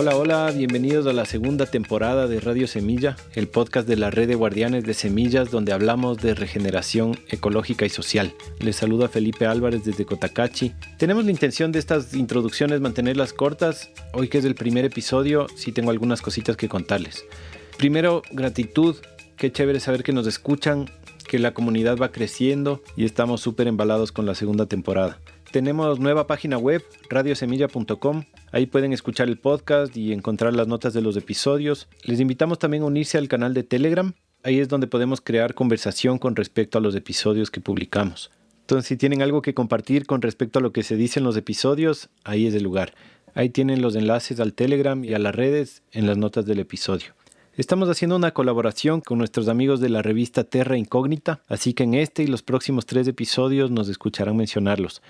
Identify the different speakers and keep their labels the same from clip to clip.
Speaker 1: Hola, hola, bienvenidos a la segunda temporada de Radio Semilla, el podcast de la red de guardianes de semillas donde hablamos de regeneración ecológica y social. Les saluda Felipe Álvarez desde Cotacachi. Tenemos la intención de estas introducciones mantenerlas cortas. Hoy que es el primer episodio, sí tengo algunas cositas que contarles. Primero, gratitud. Qué chévere saber que nos escuchan, que la comunidad va creciendo y estamos súper embalados con la segunda temporada. Tenemos nueva página web, radiosemilla.com. Ahí pueden escuchar el podcast y encontrar las notas de los episodios. Les invitamos también a unirse al canal de Telegram. Ahí es donde podemos crear conversación con respecto a los episodios que publicamos. Entonces, si tienen algo que compartir con respecto a lo que se dice en los episodios, ahí es el lugar. Ahí tienen los enlaces al Telegram y a las redes en las notas del episodio. Estamos haciendo una colaboración con nuestros amigos de la revista Terra Incógnita, así que en este y los próximos 3 episodios nos escucharán mencionarlos.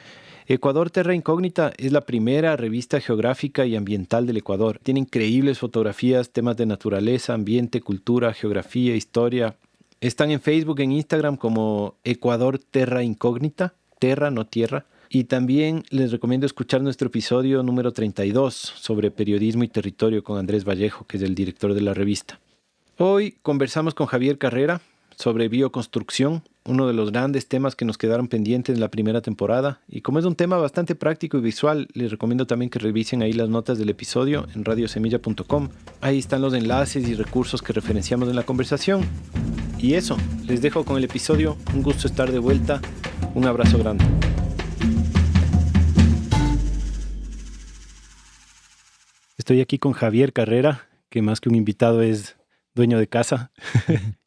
Speaker 1: Ecuador Terra Incógnita es la primera revista geográfica y ambiental del Ecuador. Tiene increíbles fotografías, temas de naturaleza, ambiente, cultura, geografía, historia. Están en Facebook, en Instagram como Ecuador Terra Incógnita, Terra, no tierra. Y también les recomiendo escuchar nuestro episodio número 32 sobre periodismo y territorio con Andrés Vallejo, que es el director de la revista. Hoy conversamos con Javier Carrera sobre bioconstrucción, uno de los grandes temas que nos quedaron pendientes en la primera temporada. Y como es un tema bastante práctico y visual, les recomiendo también que revisen ahí las notas del episodio en radiosemilla.com. Ahí están los enlaces y recursos que referenciamos en la conversación. Y eso, les dejo con el episodio. Un gusto estar de vuelta. Un abrazo grande. Estoy aquí con Javier Carrera, que más que un invitado es dueño de casa.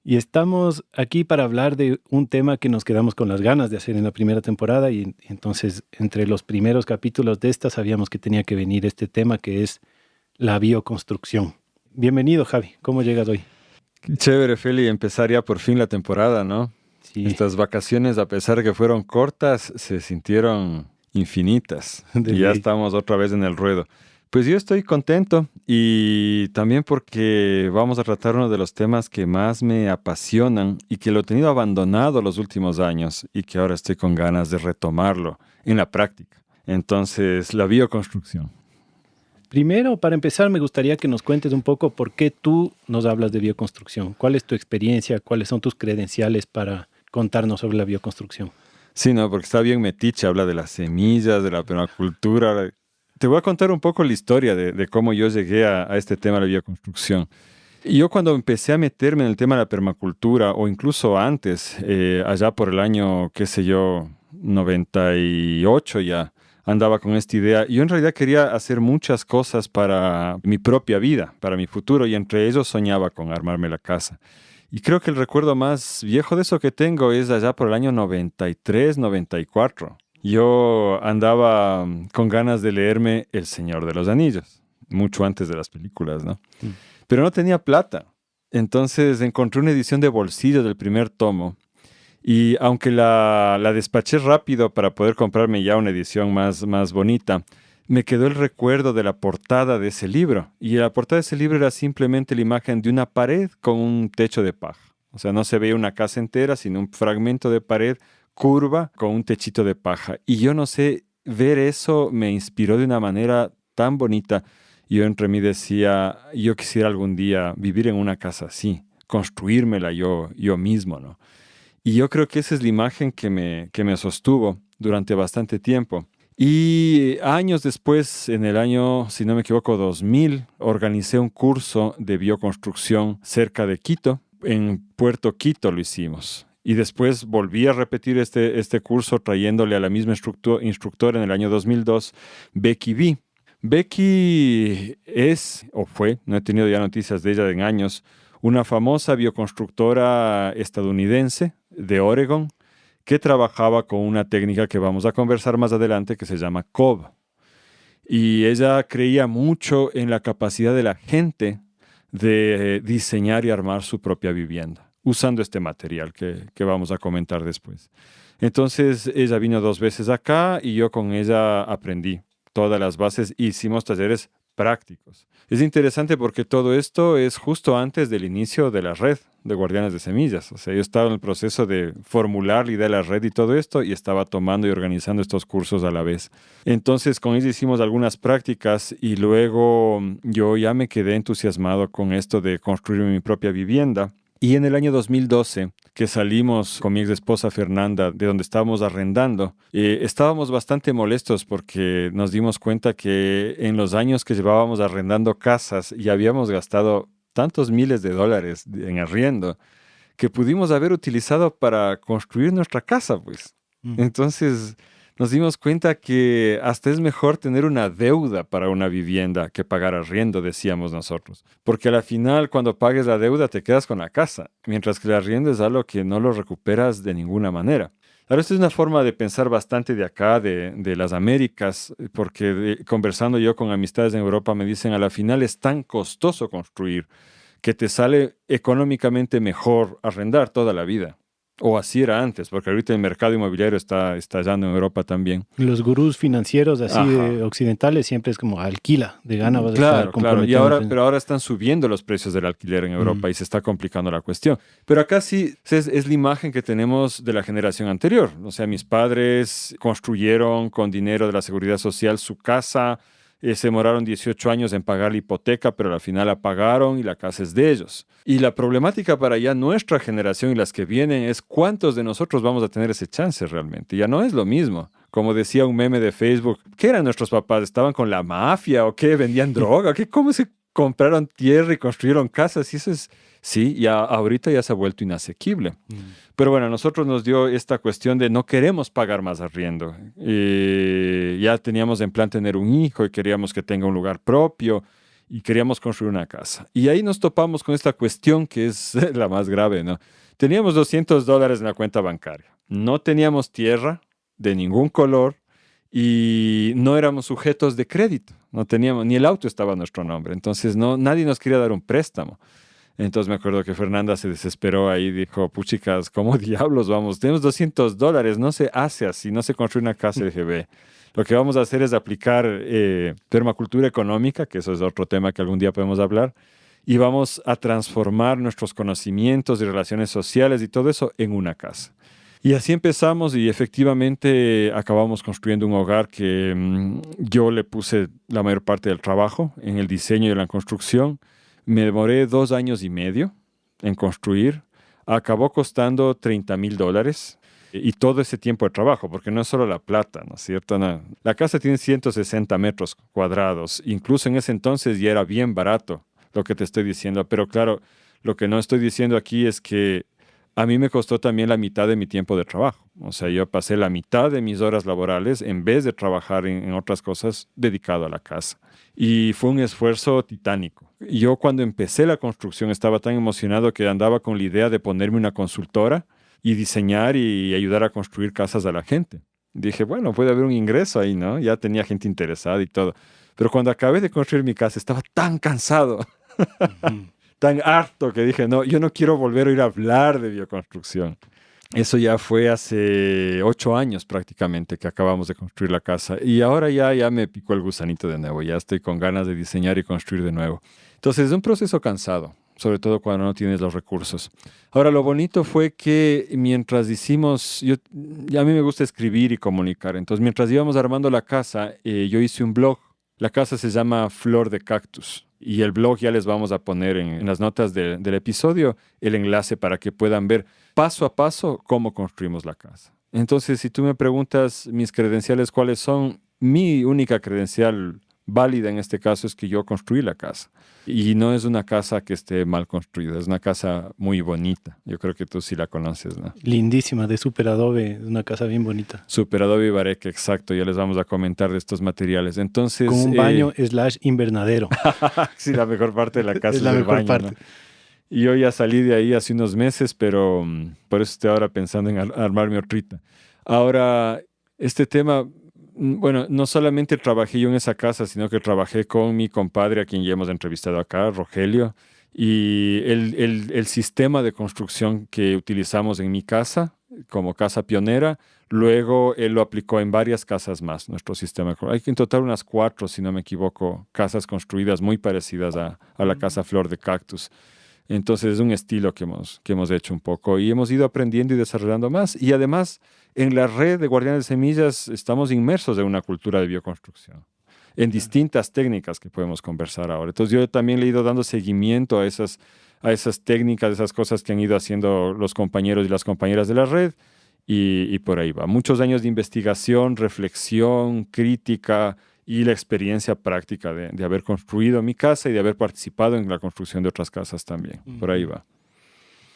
Speaker 1: Y estamos aquí para hablar de un tema que nos quedamos con las ganas de hacer en la primera temporada. Y entonces, entre los primeros capítulos de esta, sabíamos que tenía que venir este tema, que es la bioconstrucción. Bienvenido, Javi. ¿Cómo llegas hoy?
Speaker 2: Qué chévere, Feli, empezar ya por fin la temporada, ¿no?
Speaker 1: Sí.
Speaker 2: Estas vacaciones, a pesar de que fueron cortas, se sintieron infinitas. Y ya estamos otra vez en el ruedo. Pues yo estoy contento y también porque vamos a tratar uno de los temas que más me apasionan y que lo he tenido abandonado los últimos años y que ahora estoy con ganas de retomarlo en la práctica. Entonces, la bioconstrucción.
Speaker 1: Primero, para empezar, me gustaría que nos cuentes un poco por qué tú nos hablas de bioconstrucción. ¿Cuál es tu experiencia? ¿Cuáles son tus credenciales para contarnos sobre la bioconstrucción?
Speaker 2: Sí, no, porque está bien metiche, habla de las semillas, de la permacultura. Te voy a contar un poco la historia de cómo yo llegué a este tema de la bioconstrucción. Y yo cuando empecé a meterme en el tema de la permacultura, o incluso antes, allá por el año, 98 ya, andaba con esta idea. Yo en realidad quería hacer muchas cosas para mi propia vida, para mi futuro, y entre ellos soñaba con armarme la casa. Y creo que el recuerdo más viejo de eso que tengo es allá por el año 93, 94. Yo andaba con ganas de leerme El Señor de los Anillos, mucho antes de las películas, ¿no? Pero no tenía plata. Entonces encontré una edición de bolsillo del primer tomo y aunque la despaché rápido para poder comprarme ya una edición más bonita, me quedó el recuerdo de la portada de ese libro. Y la portada de ese libro era simplemente la imagen de una pared con un techo de paja. O sea, no se veía una casa entera, sino un fragmento de pared curva con un techito de paja. Y yo no sé, ver eso me inspiró de una manera tan bonita. Yo entre mí decía, yo quisiera algún día vivir en una casa así, construírmela yo mismo, ¿no? Y yo creo que esa es la imagen que me sostuvo durante bastante tiempo. Y años después, en el año, si no me equivoco, 2000, organicé un curso de bioconstrucción cerca de Quito. En Puerto Quito lo hicimos. Y después volví a repetir este curso trayéndole a la misma instructora en el año 2002, Becky B. Becky es, o fue, no he tenido ya noticias de ella en años, una famosa bioconstructora estadounidense de Oregon que trabajaba con una técnica que vamos a conversar más adelante que se llama COB. Y ella creía mucho en la capacidad de la gente de diseñar y armar su propia vivienda usando este material que vamos a comentar después. Entonces, ella vino 2 veces acá y yo con ella aprendí todas las bases. Hicimos talleres prácticos. Es interesante porque todo esto es justo antes del inicio de la red de Guardianes de Semillas. O sea, yo estaba en el proceso de formular la idea de la red y todo esto, y estaba tomando y organizando estos cursos a la vez. Entonces, con ellos hicimos algunas prácticas y luego yo ya me quedé entusiasmado con esto de construir mi propia vivienda. Y en el año 2012, que salimos con mi ex esposa Fernanda de donde estábamos arrendando, estábamos bastante molestos porque nos dimos cuenta que en los años que llevábamos arrendando casas ya habíamos gastado tantos miles de dólares en arriendo que pudimos haber utilizado para construir nuestra casa, pues. Entonces nos dimos cuenta que hasta es mejor tener una deuda para una vivienda que pagar arriendo, decíamos nosotros. Porque a la final, cuando pagues la deuda, te quedas con la casa, mientras que el arriendo es algo que no lo recuperas de ninguna manera. Ahora, esta es una forma de pensar bastante de acá, de las Américas, porque conversando yo con amistades en Europa me dicen, a la final es tan costoso construir que te sale económicamente mejor arrendar toda la vida. O así era antes, porque ahorita el mercado inmobiliario está estallando en Europa también.
Speaker 1: Los gurús financieros así occidentales siempre es como alquila, de gana vas a estar comprometido.
Speaker 2: Claro. Pero ahora están subiendo los precios del alquiler en Europa y se está complicando la cuestión. Pero acá sí es la imagen que tenemos de la generación anterior. O sea, mis padres construyeron con dinero de la Seguridad Social su casa. Se demoraron 18 años en pagar la hipoteca, pero al final la pagaron y la casa es de ellos. Y la problemática para ya nuestra generación y las que vienen es cuántos de nosotros vamos a tener ese chance realmente. Ya no es lo mismo. Como decía un meme de Facebook, ¿qué eran nuestros papás? ¿Estaban con la mafia o qué? ¿Vendían droga? ¿Qué? ¿Cómo se compraron tierra y construyeron casas? Y eso es, sí, ya ahorita ya se ha vuelto inasequible. Pero bueno, a nosotros nos dio esta cuestión de no queremos pagar más arriendo. Ya teníamos en plan tener un hijo y queríamos que tenga un lugar propio y queríamos construir una casa. Y ahí nos topamos con esta cuestión que es la más grave, ¿no? Teníamos $200 en la cuenta bancaria. No teníamos tierra de ningún color y no éramos sujetos de crédito. No teníamos, ni el auto estaba a nuestro nombre. Entonces nadie nos quería dar un préstamo. Entonces me acuerdo que Fernanda se desesperó ahí y dijo, puchicas, ¿cómo diablos vamos? Tenemos $200, no se hace así, no se construye una casa de GB. Lo que vamos a hacer es aplicar permacultura económica, que eso es otro tema que algún día podemos hablar, y vamos a transformar nuestros conocimientos y relaciones sociales y todo eso en una casa. Y así empezamos y efectivamente acabamos construyendo un hogar que yo le puse la mayor parte del trabajo en el diseño y en la construcción. Me demoré 2 años y medio en construir. Acabó costando $30,000 y todo ese tiempo de trabajo, porque no es solo la plata, ¿no es cierto? No. La casa tiene 160 metros cuadrados. Incluso en ese entonces ya era bien barato lo que te estoy diciendo. Pero claro, lo que no estoy diciendo aquí es que a mí me costó también la mitad de mi tiempo de trabajo. O sea, yo pasé la mitad de mis horas laborales en vez de trabajar en otras cosas dedicado a la casa. Y fue un esfuerzo titánico. Yo cuando empecé la construcción estaba tan emocionado que andaba con la idea de ponerme una consultora y diseñar y ayudar a construir casas a la gente. Dije, bueno, puede haber un ingreso ahí, ¿no? Ya tenía gente interesada y todo. Pero cuando acabé de construir mi casa estaba tan cansado. Tan harto que dije, no, yo no quiero volver a ir a hablar de bioconstrucción. Eso ya fue hace 8 años prácticamente que acabamos de construir la casa. Y ahora ya me picó el gusanito de nuevo. Ya estoy con ganas de diseñar y construir de nuevo. Entonces es un proceso cansado, sobre todo cuando no tienes los recursos. Ahora, lo bonito fue que mientras hicimos, a mí me gusta escribir y comunicar. Entonces, mientras íbamos armando la casa, yo hice un blog. La casa se llama Flor de Cactus. Y el blog ya les vamos a poner en las notas del episodio el enlace para que puedan ver paso a paso cómo construimos la casa. Entonces, si tú me preguntas mis credenciales cuáles son, mi única credencial válida en este caso es que yo construí la casa. Y no es una casa que esté mal construida, es una casa muy bonita. Yo creo que tú sí la conoces, ¿no?
Speaker 1: Lindísima, de Super Adobe, una casa bien bonita.
Speaker 2: Super Adobe Ibareque, exacto, ya les vamos a comentar de estos materiales. Entonces,
Speaker 1: con un baño / invernadero.
Speaker 2: Sí, la mejor parte de la casa
Speaker 1: es la mejor
Speaker 2: baño,
Speaker 1: parte.
Speaker 2: ¿no? Y yo ya salí de ahí hace unos meses, pero por eso estoy ahora pensando en armar mi hortrita. Ahora, este tema, bueno, no solamente trabajé yo en esa casa, sino que trabajé con mi compadre, a quien ya hemos entrevistado acá, Rogelio, y el sistema de construcción que utilizamos en mi casa como casa pionera. Luego él lo aplicó en varias casas más, nuestro sistema. Hay en total unas 4, si no me equivoco, casas construidas muy parecidas a la casa Flor de Cactus. Entonces es un estilo que hemos hecho un poco y hemos ido aprendiendo y desarrollando más. Y además, en la red de Guardianes de Semillas estamos inmersos en una cultura de bioconstrucción, en distintas técnicas que podemos conversar ahora. Entonces yo también le he ido dando seguimiento a esas técnicas, esas cosas que han ido haciendo los compañeros y las compañeras de la red y por ahí va. Muchos años de investigación, reflexión, crítica y la experiencia práctica de haber construido mi casa y de haber participado en la construcción de otras casas también. Por ahí va.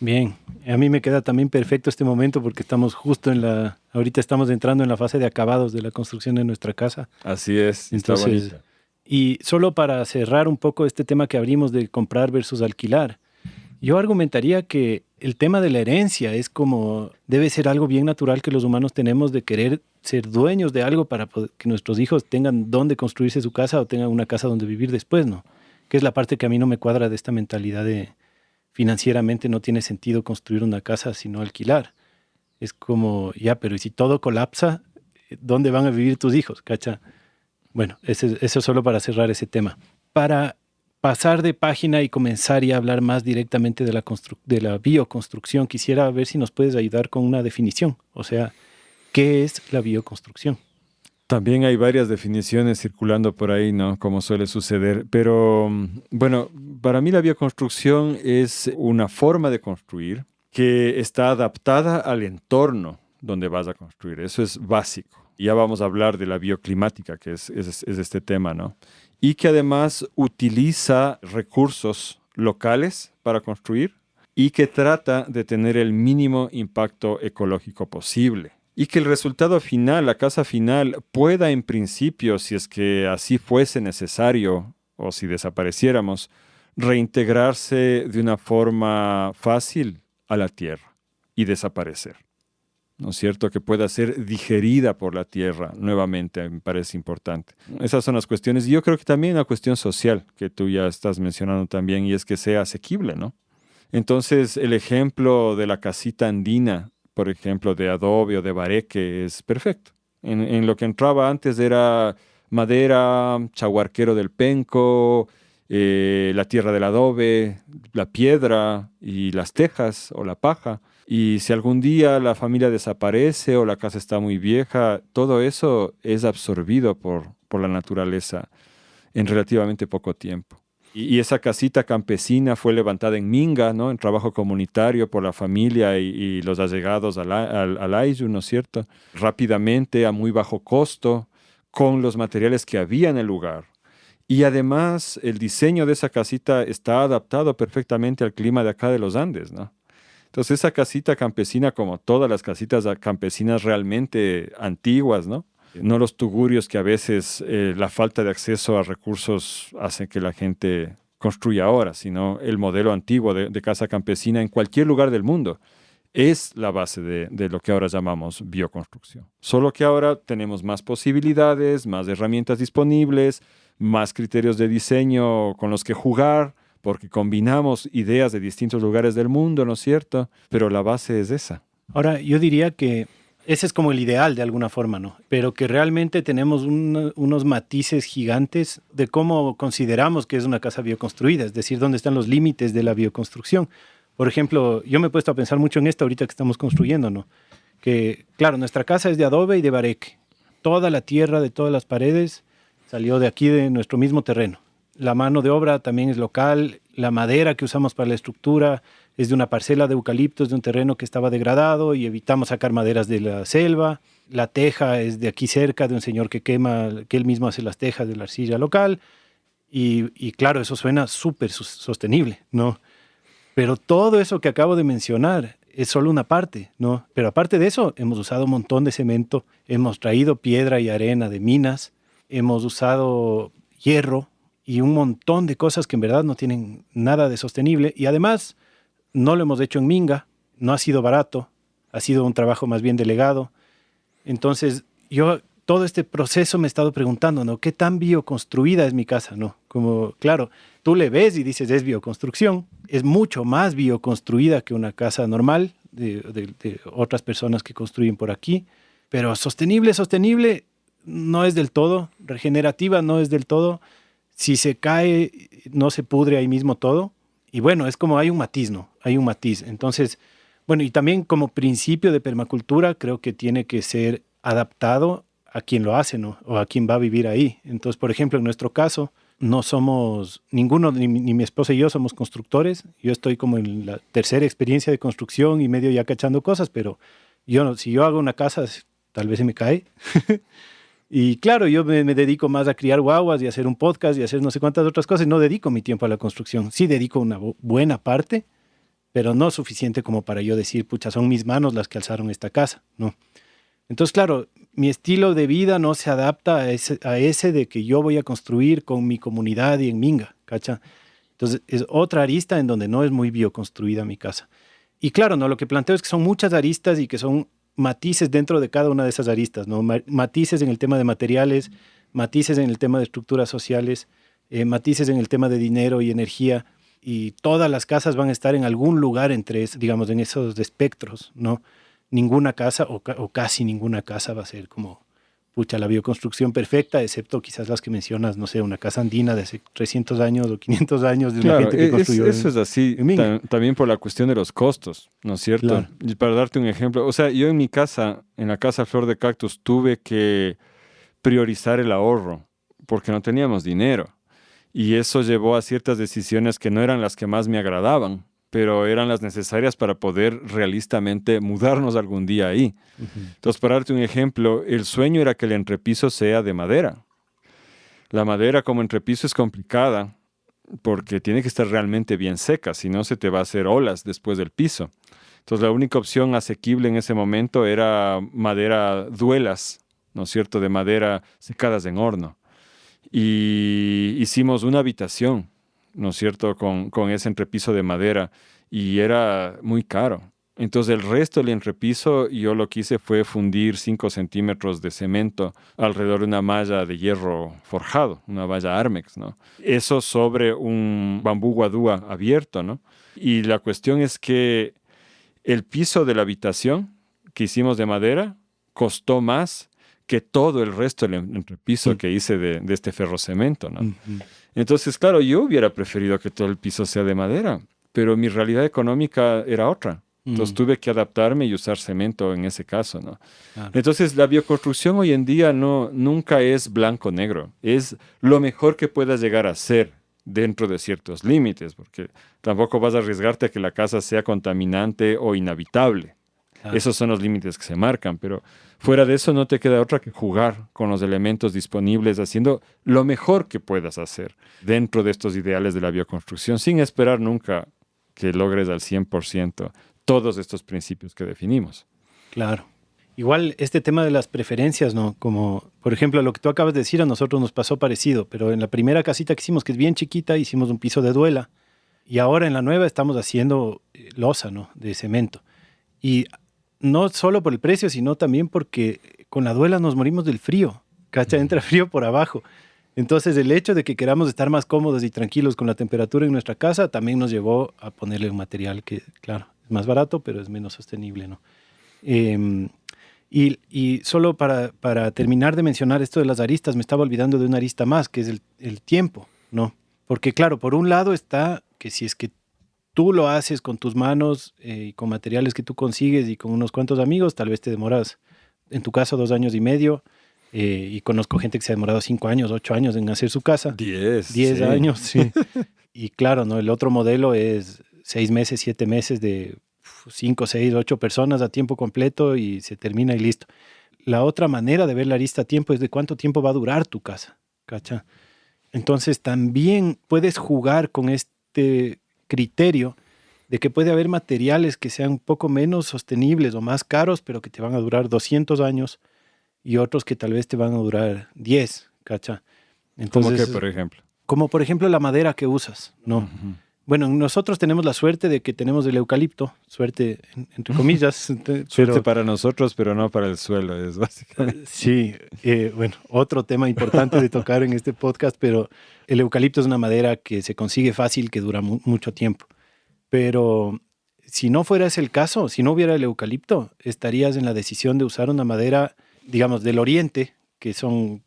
Speaker 1: Bien, a mí me queda también perfecto este momento porque estamos justo ahorita estamos entrando en la fase de acabados de la construcción de nuestra casa.
Speaker 2: Así es,
Speaker 1: Entonces,
Speaker 2: está bonita.
Speaker 1: Y solo para cerrar un poco este tema que abrimos de comprar versus alquilar, yo argumentaría que el tema de la herencia debe ser algo bien natural que los humanos tenemos de querer ser dueños de algo para que nuestros hijos tengan dónde construirse su casa o tengan una casa donde vivir después, ¿no? Que es la parte que a mí no me cuadra de esta mentalidad de financieramente no tiene sentido construir una casa sino alquilar. Es como, ya, pero ¿y si todo colapsa? ¿Dónde van a vivir tus hijos? ¿Cacha? Bueno, eso solo para cerrar ese tema. Para pasar de página y comenzar y hablar más directamente de la bioconstrucción, quisiera ver si nos puedes ayudar con una definición. O sea, ¿qué es la bioconstrucción?
Speaker 2: También hay varias definiciones circulando por ahí, ¿no? Como suele suceder. Pero, bueno, para mí la bioconstrucción es una forma de construir que está adaptada al entorno donde vas a construir. Eso es básico. Ya vamos a hablar de la bioclimática, que es este tema, ¿no? Y que además utiliza recursos locales para construir y que trata de tener el mínimo impacto ecológico posible. Y que el resultado final, la casa final, pueda en principio, si es que así fuese necesario o si desapareciéramos, reintegrarse de una forma fácil a la tierra y desaparecer. ¿No es cierto? Que pueda ser digerida por la tierra nuevamente, me parece importante. Esas son las cuestiones. Y yo creo que también una cuestión social que tú ya estás mencionando también, y es que sea asequible, ¿no? Entonces, el ejemplo de la casita andina, por ejemplo, de adobe o de bareque, es perfecto. En lo que entraba antes era madera, chaguarquero del penco, la tierra del adobe, la piedra y las tejas o la paja. Y si algún día la familia desaparece o la casa está muy vieja, todo eso es absorbido por la naturaleza en relativamente poco tiempo. Y esa casita campesina fue levantada en Minga, ¿no? En trabajo comunitario por la familia y los allegados al Ayllu, ¿no es cierto? Rápidamente, a muy bajo costo, con los materiales que había en el lugar. Y además, el diseño de esa casita está adaptado perfectamente al clima de acá de los Andes, ¿no? Entonces, esa casita campesina, como todas las casitas campesinas realmente antiguas, ¿no? No los tugurios que a veces la falta de acceso a recursos hace que la gente construya ahora, sino el modelo antiguo de casa campesina en cualquier lugar del mundo es la base de lo que ahora llamamos bioconstrucción. Solo que ahora tenemos más posibilidades, más herramientas disponibles, más criterios de diseño con los que jugar, porque combinamos ideas de distintos lugares del mundo, ¿no es cierto? Pero la base es esa.
Speaker 1: Ahora, yo diría que ese es como el ideal de alguna forma, ¿no? Pero que realmente tenemos unos matices gigantes de cómo consideramos que es una casa bioconstruida, es decir, dónde están los límites de la bioconstrucción. Por ejemplo, yo me he puesto a pensar mucho en esto ahorita que estamos construyendo, ¿no? Que, claro, nuestra casa es de adobe y de bareque. Toda la tierra de todas las paredes salió de aquí, de nuestro mismo terreno. La mano de obra también es local, la madera que usamos para la estructura es de una parcela de eucaliptos de un terreno que estaba degradado y evitamos sacar maderas de la selva. La teja es de aquí cerca, de un señor que él mismo hace las tejas de la arcilla local. Y claro, eso suena súper sostenible, ¿no? Pero todo eso que acabo de mencionar es solo una parte, ¿no? Pero aparte de eso, hemos usado un montón de cemento, hemos traído piedra y arena de minas, hemos usado hierro, y un montón de cosas que en verdad no tienen nada de sostenible. Y además, no lo hemos hecho en Minga, no ha sido barato, ha sido un trabajo más bien delegado. Entonces, yo todo este proceso me he estado preguntando, ¿no? ¿Qué tan bioconstruida es mi casa, no? Como, claro, tú le ves y dices, es bioconstrucción, es mucho más bioconstruida que una casa normal, de otras personas que construyen por aquí. Pero sostenible no es del todo, regenerativa no es del todo. Si se cae, no se pudre ahí mismo todo. Y bueno, es como hay un matiz, ¿no? Hay un matiz. Entonces, bueno, y también como principio de permacultura creo que tiene que ser adaptado a quien lo hace, ¿no? O a quien va a vivir ahí. Entonces, por ejemplo, en nuestro caso, no somos, ninguno, ni mi esposa y yo somos constructores. Yo estoy como en la tercera experiencia de construcción y medio ya cachando cosas, pero si yo hago una casa, tal vez se me cae. Y claro, yo me dedico más a criar guaguas y hacer un podcast y hacer no sé cuántas otras cosas. No dedico mi tiempo a la construcción. Sí dedico una buena parte, pero no suficiente como para yo decir, pucha, son mis manos las que alzaron esta casa. No. Entonces, claro, mi estilo de vida no se adapta a ese de que yo voy a construir con mi comunidad y en Minga, ¿cacha? Entonces, es otra arista en donde no es muy bioconstruida mi casa. Y claro, ¿no? Lo que planteo es que son muchas aristas y que son matices dentro de cada una de esas aristas, ¿no? Matices en el tema de materiales, matices en el tema de estructuras sociales, matices en el tema de dinero y energía, y todas las casas van a estar en algún lugar entre, digamos, en esos espectros, ¿no? Ninguna casa o casi ninguna casa va a ser como, pucha, la bioconstrucción perfecta, excepto quizás las que mencionas, no sé, una casa andina de hace 300 años o 500 años de una gente que construyó.
Speaker 2: Eso es así, también por la cuestión de los costos, ¿no es cierto?
Speaker 1: Claro.
Speaker 2: Y para darte un ejemplo, o sea, yo en mi casa, en la casa Flor de Cactus, tuve que priorizar el ahorro porque no teníamos dinero. Y eso llevó a ciertas decisiones que no eran las que más me agradaban, pero eran las necesarias para poder realistamente mudarnos algún día ahí.
Speaker 1: Uh-huh.
Speaker 2: Entonces, para darte un ejemplo, el sueño era que el entrepiso sea de madera. La madera como entrepiso es complicada porque tiene que estar realmente bien seca, si no se te va a hacer olas después del piso. Entonces, la única opción asequible en ese momento era madera duelas, ¿no es cierto?, de madera secadas en horno. Y hicimos una habitación, ¿no es cierto?, con ese entrepiso de madera, y era muy caro. Entonces el resto del entrepiso yo lo que hice fue fundir 5 centímetros de cemento alrededor de una malla de hierro forjado, una malla Armex, ¿no? Eso sobre un bambú guadúa abierto, ¿no? Y la cuestión es que el piso de la habitación que hicimos de madera costó más que todo el resto del entrepiso que hice de este ferrocemento, ¿no?
Speaker 1: Uh-huh.
Speaker 2: Entonces, claro, yo hubiera preferido que todo el piso sea de madera, pero mi realidad económica era otra. Entonces tuve que adaptarme y usar cemento en ese caso, ¿no?
Speaker 1: Claro.
Speaker 2: Entonces la bioconstrucción hoy en día nunca es blanco-negro. Es lo mejor que puedas llegar a ser dentro de ciertos límites, porque tampoco vas a arriesgarte a que la casa sea contaminante o inhabitable. Claro. Esos son los límites que se marcan, pero fuera de eso no te queda otra que jugar con los elementos disponibles, haciendo lo mejor que puedas hacer dentro de estos ideales de la bioconstrucción, sin esperar nunca que logres al 100% todos estos principios que definimos.
Speaker 1: Claro. Igual este tema de las preferencias, ¿no? Como, por ejemplo, lo que tú acabas de decir, a nosotros nos pasó parecido, pero en la primera casita que hicimos, que es bien chiquita, hicimos un piso de duela, y ahora en la nueva estamos haciendo losa, ¿no?, de cemento. Y no solo por el precio, sino también porque con la duela nos morimos del frío, ¿cacha? Entra frío por abajo. Entonces el hecho de que queramos estar más cómodos y tranquilos con la temperatura en nuestra casa también nos llevó a ponerle un material que, claro, es más barato, pero es menos sostenible, ¿no? Y solo para terminar de mencionar esto de las aristas, me estaba olvidando de una arista más, que es el tiempo, ¿no? Porque claro, por un lado está que si es que tú lo haces con tus manos y con materiales que tú consigues y con unos cuantos amigos, tal vez te demoras, en tu caso, 2 años y medio, y conozco gente que se ha demorado 5 años, 8 años en hacer su casa. 10
Speaker 2: sí.
Speaker 1: años, sí. Y claro, ¿no? El otro modelo es 6 meses, 7 meses de 5, 6, 8 personas a tiempo completo y se termina y listo. La otra manera de ver la arista a tiempo es de cuánto tiempo va a durar tu casa, ¿cacha? Entonces también puedes jugar con este criterio de que puede haber materiales que sean un poco menos sostenibles o más caros, pero que te van a durar 200 años y otros que tal vez te van a durar 10, ¿cacha? Entonces,
Speaker 2: ¿cómo qué, por ejemplo?
Speaker 1: Como por ejemplo la madera que usas, ¿no?
Speaker 2: Uh-huh.
Speaker 1: Bueno, nosotros tenemos la suerte de que tenemos el eucalipto, suerte entre comillas.
Speaker 2: Suerte para nosotros, pero no para el suelo, es básicamente.
Speaker 1: Sí, bueno, otro tema importante de tocar en este podcast, pero el eucalipto es una madera que se consigue fácil, que dura mucho tiempo. Pero si no fuera ese el caso, si no hubiera el eucalipto, estarías en la decisión de usar una madera, digamos, del oriente, que son,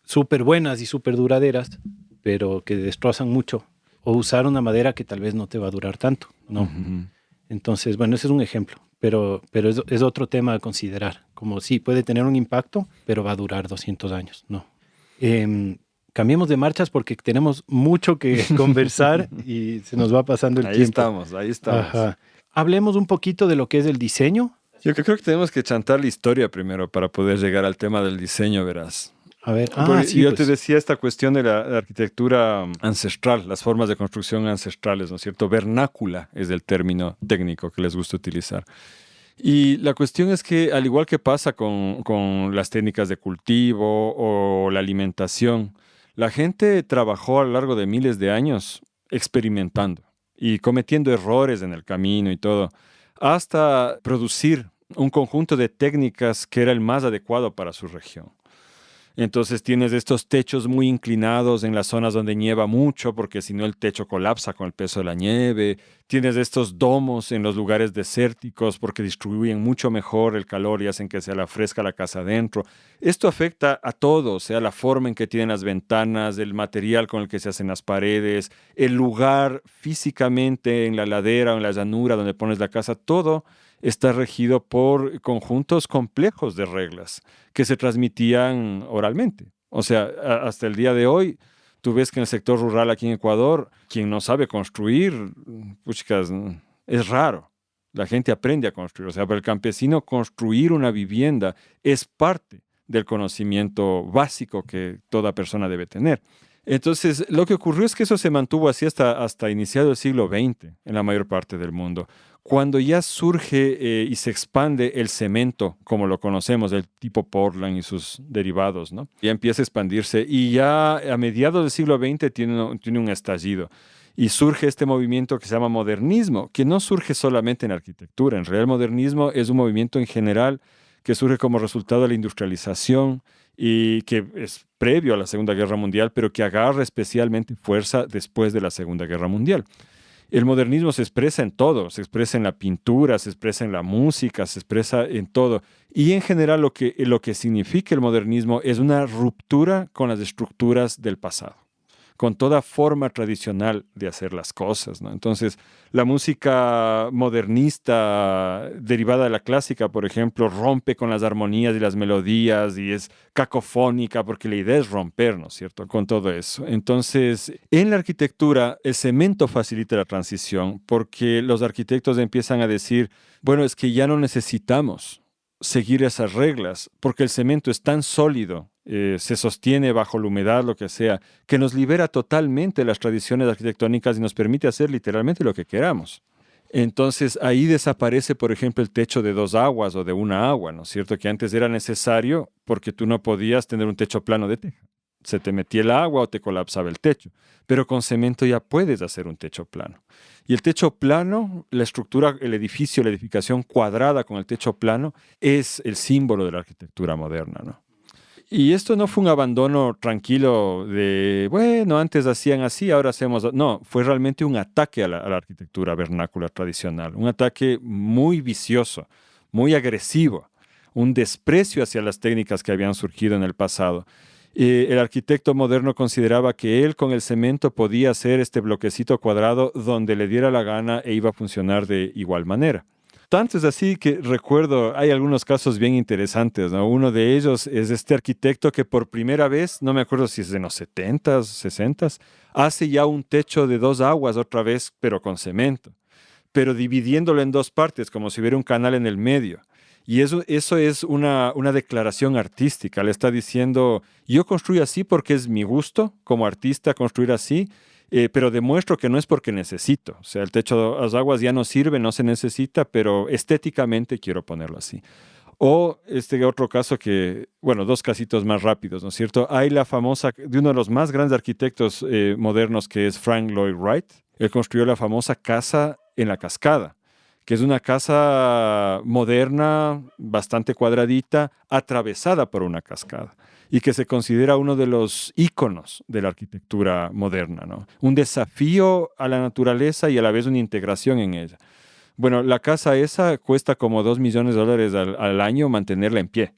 Speaker 1: súper buenas y súper duraderas, pero que destrozan mucho. O usar una madera que tal vez no te va a durar tanto, ¿no?
Speaker 2: Ujú.
Speaker 1: Entonces, bueno, ese es un ejemplo, pero es otro tema a considerar. Como sí, puede tener un impacto, pero va a durar 200 años, ¿no? Cambiemos de marchas porque tenemos mucho que conversar y se nos va pasando el tiempo.
Speaker 2: Ahí estamos.
Speaker 1: Ajá. Hablemos un poquito de lo que es el diseño.
Speaker 2: Yo creo que tenemos que chantar la historia primero para poder llegar al tema del diseño, verás.
Speaker 1: A ver,
Speaker 2: Sí, yo
Speaker 1: pues,
Speaker 2: te decía esta cuestión de la arquitectura ancestral, las formas de construcción ancestrales, ¿no es cierto? Vernácula es el término técnico que les gusta utilizar. Y la cuestión es que, al igual que pasa con las técnicas de cultivo o la alimentación, la gente trabajó a lo largo de miles de años experimentando y cometiendo errores en el camino y todo, hasta producir un conjunto de técnicas que era el más adecuado para su región. Entonces tienes estos techos muy inclinados en las zonas donde nieva mucho, porque si no el techo colapsa con el peso de la nieve. Tienes estos domos en los lugares desérticos porque distribuyen mucho mejor el calor y hacen que sea la fresca la casa adentro. Esto afecta a todo, o sea, la forma en que tienen las ventanas, el material con el que se hacen las paredes, el lugar físicamente en la ladera o en la llanura donde pones la casa, todo está regido por conjuntos complejos de reglas que se transmitían oralmente. O sea, hasta el día de hoy, tú ves que en el sector rural aquí en Ecuador, quien no sabe construir, puchicas, es raro. La gente aprende a construir. O sea, para el campesino construir una vivienda es parte del conocimiento básico que toda persona debe tener. Entonces, lo que ocurrió es que eso se mantuvo así hasta iniciado el siglo XX en la mayor parte del mundo. Cuando ya surge y se expande el cemento, como lo conocemos, el tipo Portland y sus derivados, ¿no? Ya empieza a expandirse y ya a mediados del siglo XX tiene un estallido. Y surge este movimiento que se llama modernismo, que no surge solamente en arquitectura. En realidad el modernismo es un movimiento en general que surge como resultado de la industrialización y que es previo a la Segunda Guerra Mundial, pero que agarra especialmente fuerza después de la Segunda Guerra Mundial. El modernismo se expresa en todo, se expresa en la pintura, se expresa en la música, se expresa en todo. Y en general lo que significa el modernismo es una ruptura con las estructuras del pasado, con toda forma tradicional de hacer las cosas, ¿no? Entonces, la música modernista derivada de la clásica, por ejemplo, rompe con las armonías y las melodías y es cacofónica porque la idea es romper, ¿no es cierto?, con todo eso. Entonces, en la arquitectura, el cemento facilita la transición porque los arquitectos empiezan a decir, bueno, es que ya no necesitamos seguir esas reglas porque el cemento es tan sólido, se sostiene bajo la humedad, lo que sea, que nos libera totalmente de las tradiciones arquitectónicas y nos permite hacer literalmente lo que queramos. Entonces ahí desaparece, por ejemplo, el techo de 2 aguas o de 1 agua, ¿no es cierto? Que antes era necesario porque tú no podías tener un techo plano de teja. Se te metía el agua o te colapsaba el techo. Pero con cemento ya puedes hacer un techo plano. Y el techo plano, la estructura, el edificio, la edificación cuadrada con el techo plano, es el símbolo de la arquitectura moderna, ¿no? Y esto no fue un abandono tranquilo de, bueno, antes hacían así, ahora hacemos... No, fue realmente un ataque a la arquitectura vernácula tradicional, un ataque muy vicioso, muy agresivo, un desprecio hacia las técnicas que habían surgido en el pasado. El arquitecto moderno consideraba que él con el cemento podía hacer este bloquecito cuadrado donde le diera la gana e iba a funcionar de igual manera. Tanto es así que recuerdo, hay algunos casos bien interesantes, ¿no? Uno de ellos es este arquitecto que por primera vez, no me acuerdo si es en los 70s, 60s, hace ya un techo de 2 aguas otra vez, pero con cemento, pero dividiéndolo en 2 partes, como si hubiera un canal en el medio. Y eso es una declaración artística. Le está diciendo, yo construyo así porque es mi gusto como artista construir así, pero demuestro que no es porque necesito. O sea, el techo de las aguas ya no sirve, no se necesita, pero estéticamente quiero ponerlo así. O este otro caso que, bueno, 2 casitos más rápidos, ¿no es cierto? Hay la famosa, de uno de los más grandes arquitectos modernos que es Frank Lloyd Wright. Él construyó la famosa casa en la cascada, que es una casa moderna, bastante cuadradita, atravesada por una cascada, y que se considera uno de los íconos de la arquitectura moderna, ¿no? Un desafío a la naturaleza y a la vez una integración en ella. Bueno, la casa esa cuesta como $2 millones al año mantenerla en pie,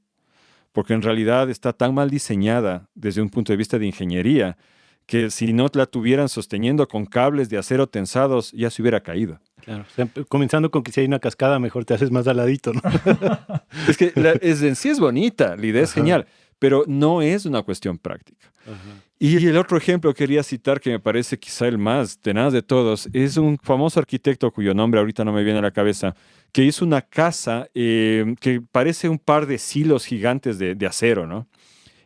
Speaker 2: porque en realidad está tan mal diseñada desde un punto de vista de ingeniería que si no la tuvieran sosteniendo con cables de acero tensados, ya se hubiera caído.
Speaker 1: Claro, o sea, comenzando con que si hay una cascada, mejor te haces más aladito, ¿no?
Speaker 2: Es que en sí es bonita, la idea es genial, pero no es una cuestión práctica.
Speaker 1: Ajá.
Speaker 2: Y el otro ejemplo que quería citar, que me parece quizá el más tenaz de todos, es un famoso arquitecto cuyo nombre ahorita no me viene a la cabeza, que hizo una casa que parece un par de silos gigantes de acero, ¿no?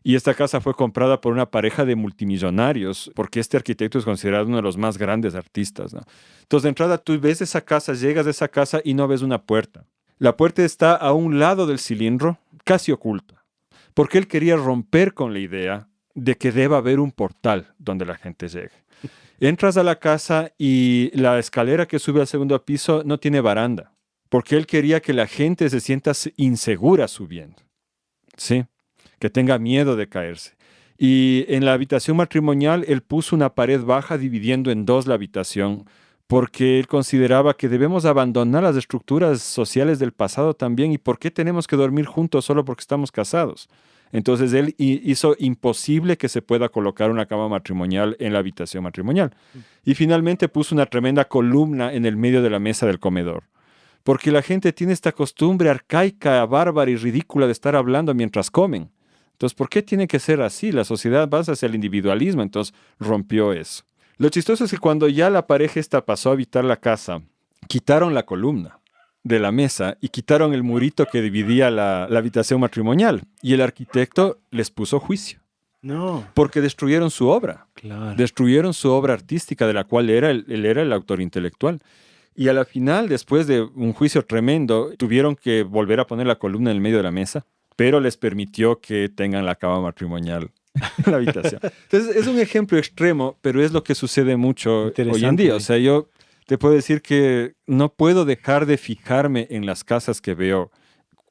Speaker 2: Y esta casa fue comprada por una pareja de multimillonarios, porque este arquitecto es considerado uno de los más grandes artistas, ¿no? Entonces, de entrada, tú ves esa casa, llegas a esa casa y no ves una puerta. La puerta está a un lado del cilindro, casi oculta, porque él quería romper con la idea de que deba haber un portal donde la gente llegue. Entras a la casa y la escalera que sube al segundo piso no tiene baranda, porque él quería que la gente se sienta insegura subiendo. ¿Sí? Que tenga miedo de caerse. Y en la habitación matrimonial, él puso una pared baja dividiendo en dos la habitación, porque él consideraba que debemos abandonar las estructuras sociales del pasado también. ¿Y por qué tenemos que dormir juntos solo porque estamos casados? Entonces él hizo imposible que se pueda colocar una cama matrimonial en la habitación matrimonial. Y finalmente puso una tremenda columna en el medio de la mesa del comedor. Porque la gente tiene esta costumbre arcaica, bárbara y ridícula de estar hablando mientras comen. Entonces, ¿por qué tiene que ser así? La sociedad va hacia el individualismo, entonces rompió eso. Lo chistoso es que cuando ya la pareja esta pasó a habitar la casa, quitaron la columna de la mesa y quitaron el murito que dividía la habitación matrimonial. Y el arquitecto les puso juicio.
Speaker 1: No.
Speaker 2: Porque destruyeron su obra.
Speaker 1: Claro.
Speaker 2: Destruyeron su obra artística de la cual él era el autor intelectual. Y a la final, después de un juicio tremendo, tuvieron que volver a poner la columna en el medio de la mesa, pero les permitió que tengan la cama matrimonial en la habitación. Entonces, es un ejemplo extremo, pero es lo que sucede mucho hoy en día. O sea, yo te puedo decir que no puedo dejar de fijarme en las casas que veo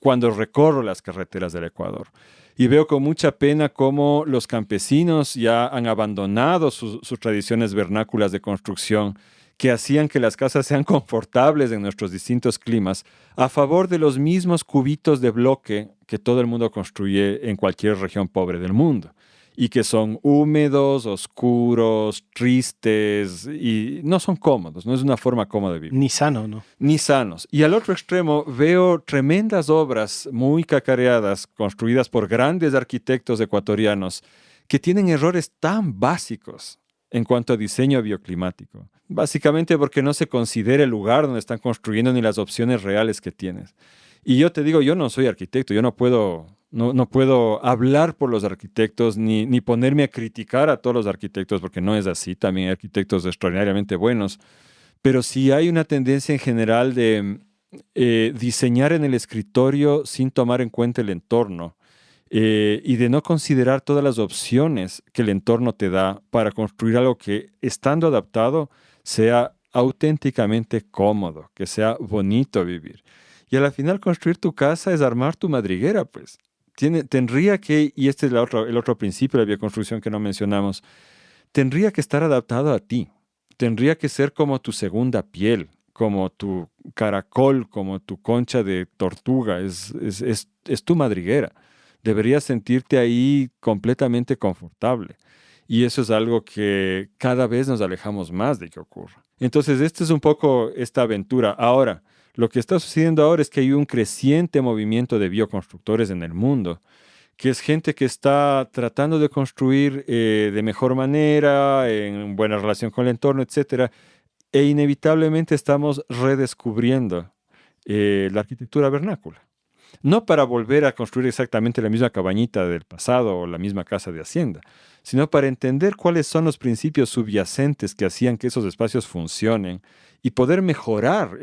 Speaker 2: cuando recorro las carreteras del Ecuador. Y veo con mucha pena cómo los campesinos ya han abandonado sus tradiciones vernáculas de construcción que hacían que las casas sean confortables en nuestros distintos climas, a favor de los mismos cubitos de bloque que todo el mundo construye en cualquier región pobre del mundo, y que son húmedos, oscuros, tristes, y no son cómodos, no es una forma cómoda de vivir.
Speaker 1: Ni sano, ¿no?
Speaker 2: Ni sanos. Y al otro extremo veo tremendas obras muy cacareadas, construidas por grandes arquitectos ecuatorianos, que tienen errores tan básicos en cuanto a diseño bioclimático. Básicamente porque no se considera el lugar donde están construyendo ni las opciones reales que tienes. Y yo te digo, yo no soy arquitecto, yo no puedo hablar por los arquitectos ni ponerme a criticar a todos los arquitectos, porque no es así. También hay arquitectos extraordinariamente buenos. Pero sí hay una tendencia en general de diseñar en el escritorio sin tomar en cuenta el entorno. Y de no considerar todas las opciones que el entorno te da para construir algo que, estando adaptado, sea auténticamente cómodo, que sea bonito vivir. Y a la final construir tu casa es armar tu madriguera, pues. Tendría que, y este es el otro principio de la bioconstrucción que no mencionamos, tendría que estar adaptado a ti. Tendría que ser como tu segunda piel, como tu caracol, como tu concha de tortuga, es tu madriguera. Deberías sentirte ahí completamente confortable. Y eso es algo que cada vez nos alejamos más de que ocurra. Entonces, esta es un poco esta aventura. Ahora, lo que está sucediendo ahora es que hay un creciente movimiento de bioconstructores en el mundo, que es gente que está tratando de construir de mejor manera, en buena relación con el entorno, etcétera, e inevitablemente estamos redescubriendo la arquitectura vernácula. No para volver a construir exactamente la misma cabañita del pasado o la misma casa de hacienda, sino para entender cuáles son los principios subyacentes que hacían que esos espacios funcionen y poder mejorar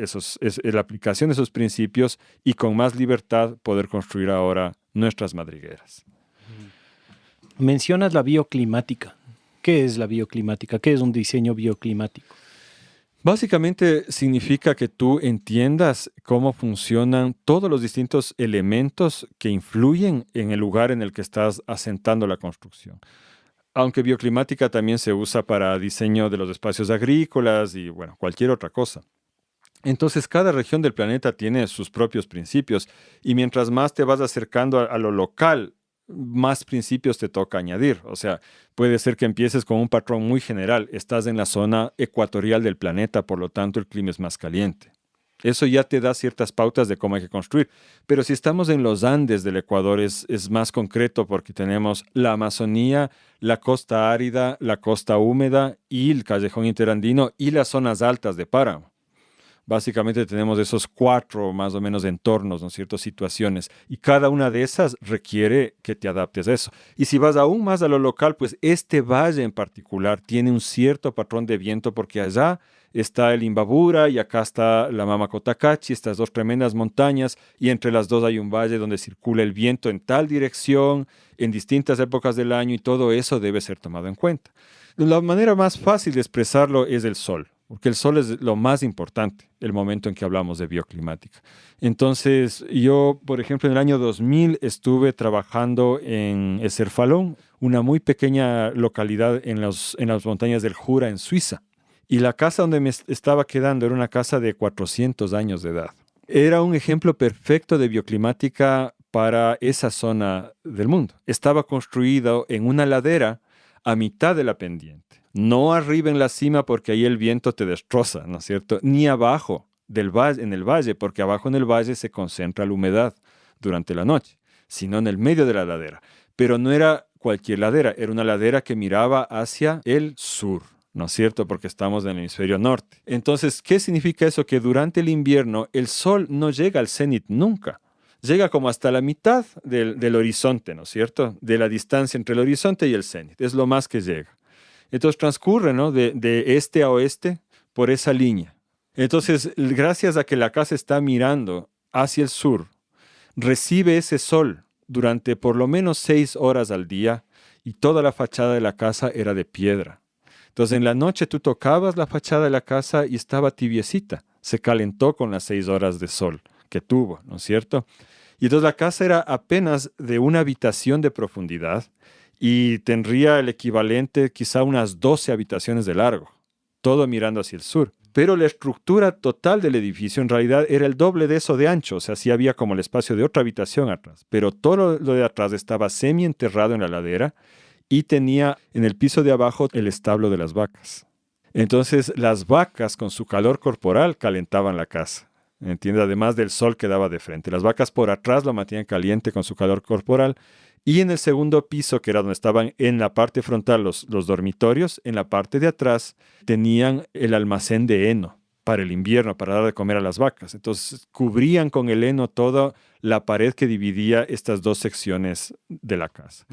Speaker 2: la aplicación de esos principios y con más libertad poder construir ahora nuestras madrigueras.
Speaker 1: Mencionas la bioclimática. ¿Qué es la bioclimática? ¿Qué es un diseño bioclimático?
Speaker 2: Básicamente significa que tú entiendas cómo funcionan todos los distintos elementos que influyen en el lugar en el que estás asentando la construcción. Aunque bioclimática también se usa para diseño de los espacios agrícolas y, bueno, cualquier otra cosa. Entonces, cada región del planeta tiene sus propios principios y mientras más te vas acercando a lo local, más principios te toca añadir. O sea, puede ser que empieces con un patrón muy general. Estás en la zona ecuatorial del planeta, por lo tanto el clima es más caliente. Eso ya te da ciertas pautas de cómo hay que construir. Pero si estamos en los Andes del Ecuador es más concreto porque tenemos la Amazonía, la costa árida, la costa húmeda y el callejón interandino y las zonas altas de páramo. Básicamente tenemos esos 4 más o menos entornos, ¿no es cierto? Situaciones. Y cada una de esas requiere que te adaptes a eso. Y si vas aún más a lo local, pues este valle en particular tiene un cierto patrón de viento porque allá está el Imbabura y acá está la Mama Cotacachi, estas 2 tremendas montañas, y entre las 2 hay un valle donde circula el viento en tal dirección, en distintas épocas del año, y todo eso debe ser tomado en cuenta. La manera más fácil de expresarlo es el sol. Porque el sol es lo más importante, el momento en que hablamos de bioclimática. Entonces, yo, por ejemplo, en el año 2000 estuve trabajando en Eserfalón, una muy pequeña localidad en las montañas del Jura, en Suiza. Y la casa donde me estaba quedando era una casa de 400 años de edad. Era un ejemplo perfecto de bioclimática para esa zona del mundo. Estaba construido en una ladera a mitad de la pendiente. No arriba en la cima porque ahí el viento te destroza, ¿no es cierto? Ni abajo en el valle, porque abajo en el valle se concentra la humedad durante la noche, sino en el medio de la ladera. Pero no era cualquier ladera, era una ladera que miraba hacia el sur, ¿no es cierto? Porque estamos en el hemisferio norte. Entonces, ¿qué significa eso? Que durante el invierno el sol no llega al cenit nunca. Llega como hasta la mitad del horizonte, ¿no es cierto? De la distancia entre el horizonte y el cenit. Es lo más que llega. Entonces transcurre, ¿no? de este a oeste por esa línea. Entonces, gracias a que la casa está mirando hacia el sur, recibe ese sol durante por lo menos 6 horas al día y toda la fachada de la casa era de piedra. Entonces, en la noche tú tocabas la fachada de la casa y estaba tibiecita. Se calentó con las 6 horas de sol que tuvo, ¿no es cierto? Y entonces la casa era apenas de una habitación de profundidad y tendría el equivalente quizá unas 12 habitaciones de largo, todo mirando hacia el sur. Pero la estructura total del edificio en realidad era el doble de eso de ancho, o sea, sí había como el espacio de otra habitación atrás, pero todo lo de atrás estaba semi-enterrado en la ladera y tenía en el piso de abajo el establo de las vacas. Entonces las vacas con su calor corporal calentaban la casa. ¿Entiendes? Además del sol que daba de frente. Las vacas por atrás lo mantenían caliente con su calor corporal. Y en el segundo piso, que era donde estaban en la parte frontal los dormitorios, en la parte de atrás tenían el almacén de heno para el invierno, para dar de comer a las vacas. Entonces cubrían con el heno toda la pared que dividía estas 2 secciones de la casa.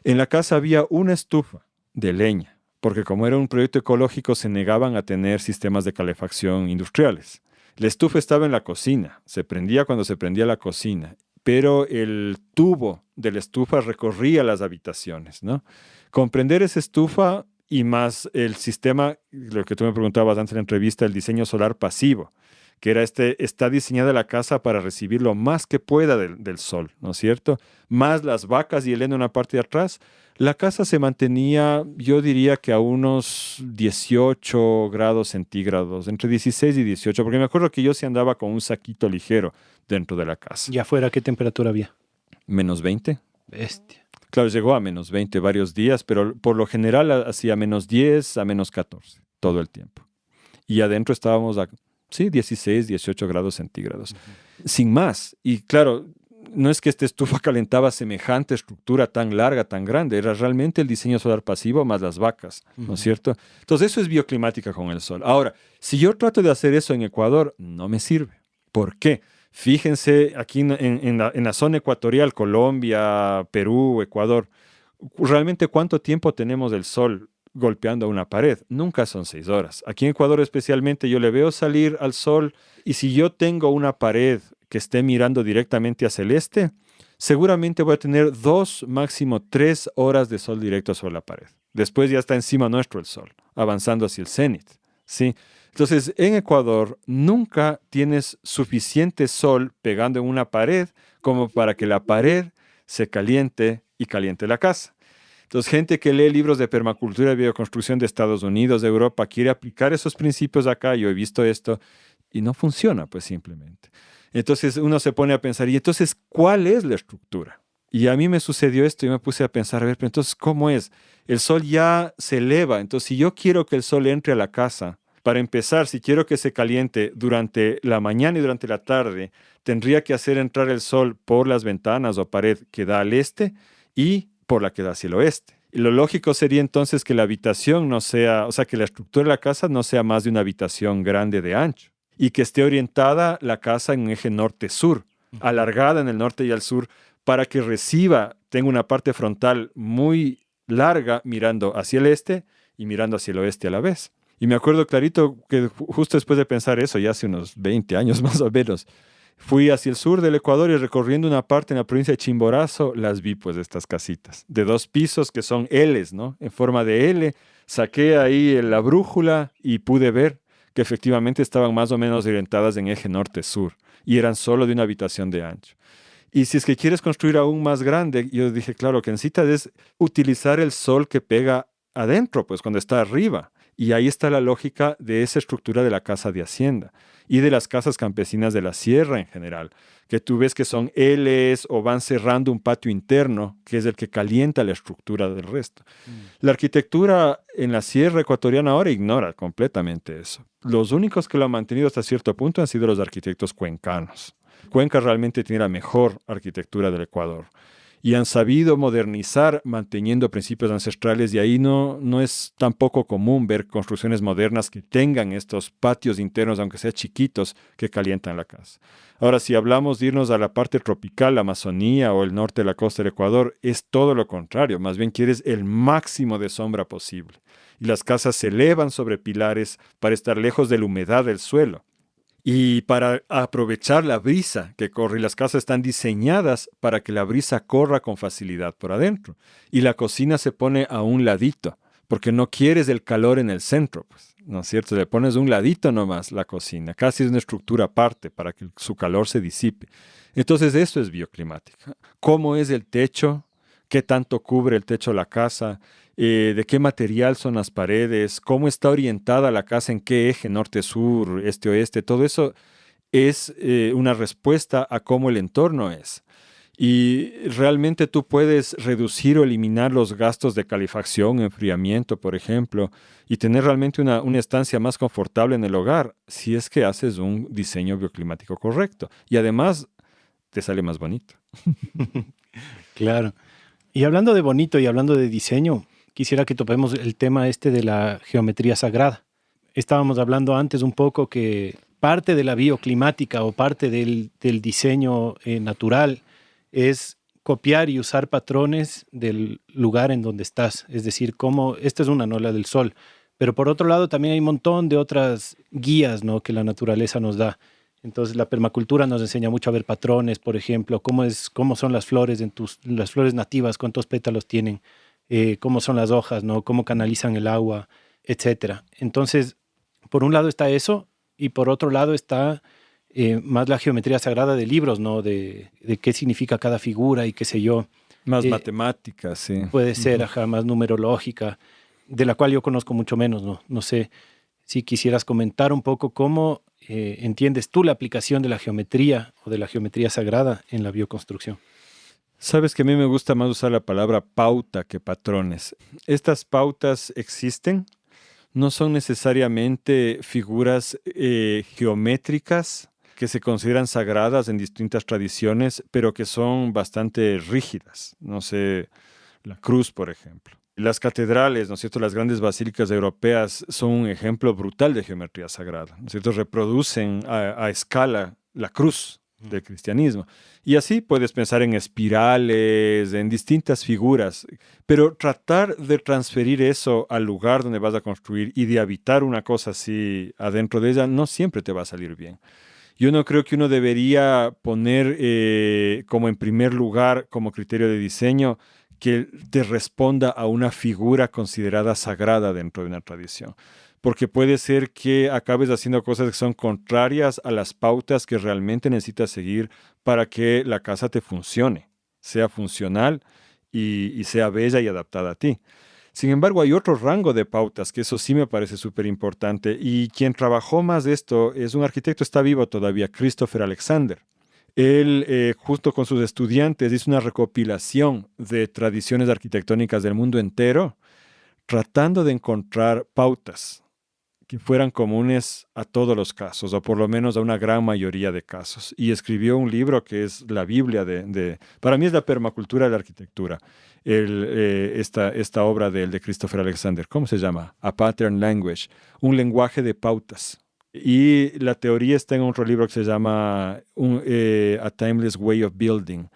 Speaker 2: En la casa había una estufa de leña, porque como era un proyecto ecológico se negaban a tener sistemas de calefacción industriales. La estufa estaba en la cocina, se prendía cuando se prendía la cocina, pero el tubo de la estufa recorría las habitaciones, ¿no? Comprender esa estufa y más el sistema, lo que tú me preguntabas antes en la entrevista, el diseño solar pasivo, que era está diseñada la casa para recibir lo más que pueda del sol, ¿no es cierto? Más las vacas y el heno en la parte de atrás. La casa se mantenía, yo diría que a unos 18 grados centígrados, entre 16 y 18, porque me acuerdo que yo sí andaba con un saquito ligero dentro de la casa.
Speaker 1: ¿Y afuera qué temperatura había?
Speaker 2: Menos 20.
Speaker 1: Bestia.
Speaker 2: Claro, llegó a menos 20 varios días, pero por lo general hacía menos 10 a menos 14 todo el tiempo. Y adentro estábamos a 16, 18 grados centígrados. Sin más. Y claro, no es que esta estufa calentaba semejante estructura tan larga, tan grande. Era realmente el diseño solar pasivo más las vacas, ¿no es cierto? Entonces eso es bioclimática con el sol. Ahora, si yo trato de hacer eso en Ecuador, no me sirve. ¿Por qué? Fíjense aquí en la zona ecuatorial, Colombia, Perú, Ecuador, realmente ¿cuánto tiempo tenemos el sol golpeando una pared? Nunca son 6 horas. Aquí en Ecuador especialmente yo le veo salir al sol y si yo tengo una pared que esté mirando directamente hacia el este, seguramente voy a tener 2, máximo 3 horas de sol directo sobre la pared. Después ya está encima nuestro el sol, avanzando hacia el cenit, ¿sí? Entonces, en Ecuador nunca tienes suficiente sol pegando en una pared como para que la pared se caliente y caliente la casa. Entonces, gente que lee libros de permacultura y bioconstrucción de Estados Unidos, de Europa, quiere aplicar esos principios acá. Yo he visto esto y no funciona, pues simplemente. Entonces uno se pone a pensar, ¿y entonces cuál es la estructura? Y a mí me sucedió esto y me puse a pensar, a ver, pero entonces, ¿cómo es? El sol ya se eleva, entonces si yo quiero que el sol entre a la casa, para empezar, si quiero que se caliente durante la mañana y durante la tarde, tendría que hacer entrar el sol por las ventanas o pared que da al este y por la que da hacia el oeste. Y lo lógico sería entonces que la habitación no sea, o sea, que la estructura de la casa no sea más de una habitación grande de ancho y que esté orientada la casa en un eje norte-sur, alargada en el norte y al sur, para que reciba, tenga una parte frontal muy larga mirando hacia el este y mirando hacia el oeste a la vez. Y me acuerdo clarito que justo después de pensar eso, ya hace unos 20 años más o menos, fui hacia el sur del Ecuador y recorriendo una parte en la provincia de Chimborazo, las vi pues estas casitas de 2 pisos que son Ls, ¿no? En forma de L. Saqué ahí la brújula y pude ver que efectivamente estaban más o menos orientadas en eje norte-sur y eran solo de una habitación de ancho. Y si es que quieres construir aún más grande, yo dije, claro, lo que necesitas es utilizar el sol que pega adentro, pues cuando está arriba. Y ahí está la lógica de esa estructura de la casa de hacienda y de las casas campesinas de la sierra en general, que tú ves que son Ls o van cerrando un patio interno, que es el que calienta la estructura del resto. La arquitectura en la sierra ecuatoriana ahora ignora completamente eso. Los únicos que lo han mantenido hasta cierto punto han sido los arquitectos cuencanos. Cuenca realmente tiene la mejor arquitectura del Ecuador y han sabido modernizar manteniendo principios ancestrales y ahí no es tampoco común ver construcciones modernas que tengan estos patios internos, aunque sean chiquitos, que calientan la casa. Ahora, si hablamos de irnos a la parte tropical, la Amazonía o el norte de la costa del Ecuador, es todo lo contrario, más bien quieres el máximo de sombra posible. Y las casas se elevan sobre pilares para estar lejos de la humedad del suelo. Y para aprovechar la brisa que corre, y las casas están diseñadas para que la brisa corra con facilidad por adentro. Y la cocina se pone a un ladito, porque no quieres el calor en el centro, pues, ¿no es cierto? Le pones un ladito nomás la cocina, casi es una estructura aparte para que su calor se disipe. Entonces eso es bioclimática. ¿Cómo es el techo? ¿Qué tanto cubre el techo de la casa? ¿De qué material son las paredes? ¿Cómo está orientada la casa? ¿En qué eje? Norte-sur, este-oeste. Todo eso es una respuesta a cómo el entorno es. Y realmente tú puedes reducir o eliminar los gastos de calefacción, enfriamiento, por ejemplo, y tener realmente una estancia más confortable en el hogar si es que haces un diseño bioclimático correcto. Y además te sale más bonito.
Speaker 1: Claro. Y hablando de bonito y hablando de diseño, quisiera que topemos el tema este de la geometría sagrada. Estábamos hablando antes un poco que parte de la bioclimática o parte del diseño natural es copiar y usar patrones del lugar en donde estás. Es decir, como esta es una, ¿no? La del sol. Pero por otro lado también hay un montón de otras guías, ¿no? Que la naturaleza nos da. Entonces la permacultura nos enseña mucho a ver patrones, por ejemplo, cómo son las flores las flores nativas, cuántos pétalos tienen, cómo son las hojas, ¿no? Cómo canalizan el agua, etcétera. Entonces, por un lado está eso y por otro lado está más la geometría sagrada de libros, ¿no? De qué significa cada figura y qué sé yo.
Speaker 2: Más matemáticas, sí.
Speaker 1: Puede ser, ajá, más numerológica, de la cual yo conozco mucho menos, ¿no? No sé si quisieras comentar un poco cómo entiendes tú la aplicación de la geometría o de la geometría sagrada en la bioconstrucción.
Speaker 2: Sabes que a mí me gusta más usar la palabra pauta que patrones. Estas pautas existen, no son necesariamente figuras geométricas que se consideran sagradas en distintas tradiciones, pero que son bastante rígidas. No sé, la cruz, por ejemplo. Las catedrales, ¿no es cierto? Las grandes basílicas europeas son un ejemplo brutal de geometría sagrada, ¿no es cierto? Reproducen a escala la cruz del cristianismo. Y así puedes pensar en espirales, en distintas figuras, pero tratar de transferir eso al lugar donde vas a construir y de habitar una cosa así adentro de ella no siempre te va a salir bien. Yo no creo que uno debería poner como en primer lugar, como criterio de diseño, que te responda a una figura considerada sagrada dentro de una tradición. Porque puede ser que acabes haciendo cosas que son contrarias a las pautas que realmente necesitas seguir para que la casa te funcione, sea funcional y sea bella y adaptada a ti. Sin embargo, hay otro rango de pautas, que eso sí me parece súper importante. Y quien trabajó más de esto es un arquitecto, está vivo todavía, Christopher Alexander. Él, justo con sus estudiantes, hizo una recopilación de tradiciones arquitectónicas del mundo entero, tratando de encontrar pautas que fueran comunes a todos los casos, o por lo menos a una gran mayoría de casos. Y escribió un libro que es la Biblia para mí es la permacultura de la arquitectura, esta obra de Christopher Alexander. ¿Cómo se llama? A Pattern Language, un lenguaje de pautas. Y la teoría está en otro libro que se llama A Timeless Way of Building,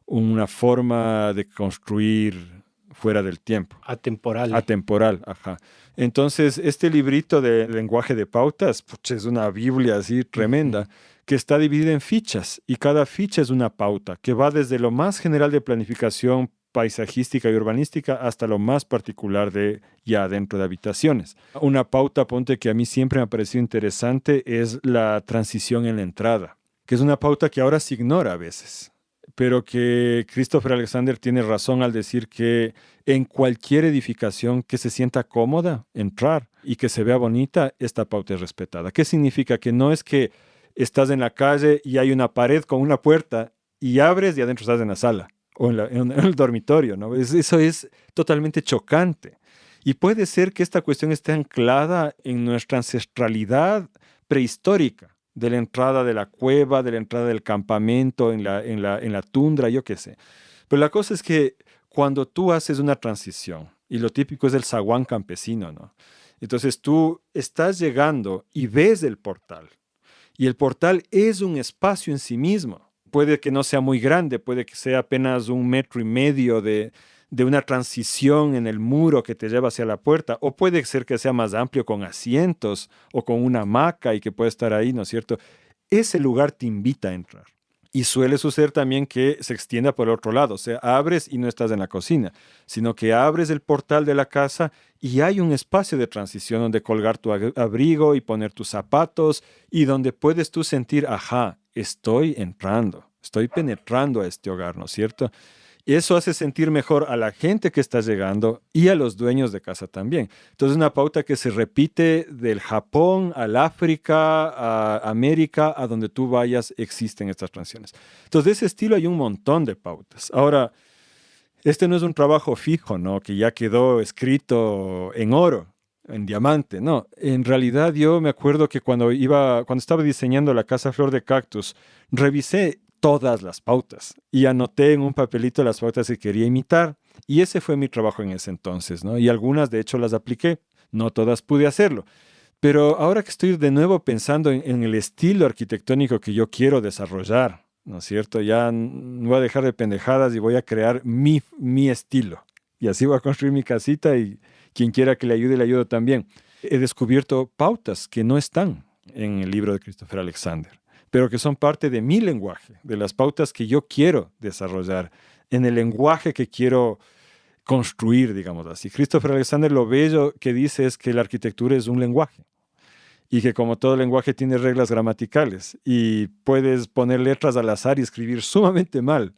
Speaker 2: una forma de construir fuera del tiempo.
Speaker 1: Atemporal.
Speaker 2: Atemporal, ajá. Entonces, este librito de lenguaje de pautas, pucha, es una Biblia así tremenda, que está dividida en fichas, y cada ficha es una pauta, que va desde lo más general de planificación paisajística y urbanística hasta lo más particular de ya dentro de habitaciones. Una pauta, ponte, que a mí siempre me ha parecido interesante es la transición en la entrada, que es una pauta que ahora se ignora a veces, pero que Christopher Alexander tiene razón al decir que en cualquier edificación que se sienta cómoda entrar y que se vea bonita, esta pauta es respetada. ¿Qué significa? Que no es que estás en la calle y hay una pared con una puerta y abres y adentro estás en la sala o en el dormitorio, ¿no? Eso es totalmente chocante. Y puede ser que esta cuestión esté anclada en nuestra ancestralidad prehistórica, de la entrada de la cueva, de la entrada del campamento, en la tundra, yo qué sé. Pero la cosa es que cuando tú haces una transición, y lo típico es el zaguán campesino, ¿no? Entonces tú estás llegando y ves el portal, y el portal es un espacio en sí mismo. Puede que no sea muy grande, puede que sea apenas 1,5 metros de una transición en el muro que te lleva hacia la puerta, o puede ser que sea más amplio con asientos o con una hamaca y que puede estar ahí, ¿no es cierto? Ese lugar te invita a entrar. Y suele suceder también que se extienda por el otro lado, o sea, abres y no estás en la cocina, sino que abres el portal de la casa y hay un espacio de transición donde colgar tu abrigo y poner tus zapatos y donde puedes tú sentir, ajá, estoy entrando, estoy penetrando a este hogar, ¿no es cierto? Eso hace sentir mejor a la gente que está llegando y a los dueños de casa también. Entonces, una pauta que se repite del Japón al África, a América, a donde tú vayas, existen estas transiciones. Entonces, de ese estilo hay un montón de pautas. Ahora, este no es un trabajo fijo, ¿no? Que ya quedó escrito en oro, en diamante, no. En realidad, yo me acuerdo que cuando estaba diseñando la Casa Flor de Cactus, revisé todas las pautas y anoté en un papelito las pautas que quería imitar, y ese fue mi trabajo en ese entonces, ¿no? Y algunas de hecho las apliqué, no todas pude hacerlo, pero ahora que estoy de nuevo pensando en el estilo arquitectónico que yo quiero desarrollar, ¿no es cierto? Ya no voy a dejar de pendejadas y voy a crear mi estilo, y así voy a construir mi casita, y quien quiera que le ayudo también. He descubierto pautas que no están en el libro de Christopher Alexander, pero que son parte de mi lenguaje, de las pautas que yo quiero desarrollar, en el lenguaje que quiero construir, digamos así. Christopher Alexander lo bello que dice es que la arquitectura es un lenguaje y que como todo lenguaje tiene reglas gramaticales y puedes poner letras al azar y escribir sumamente mal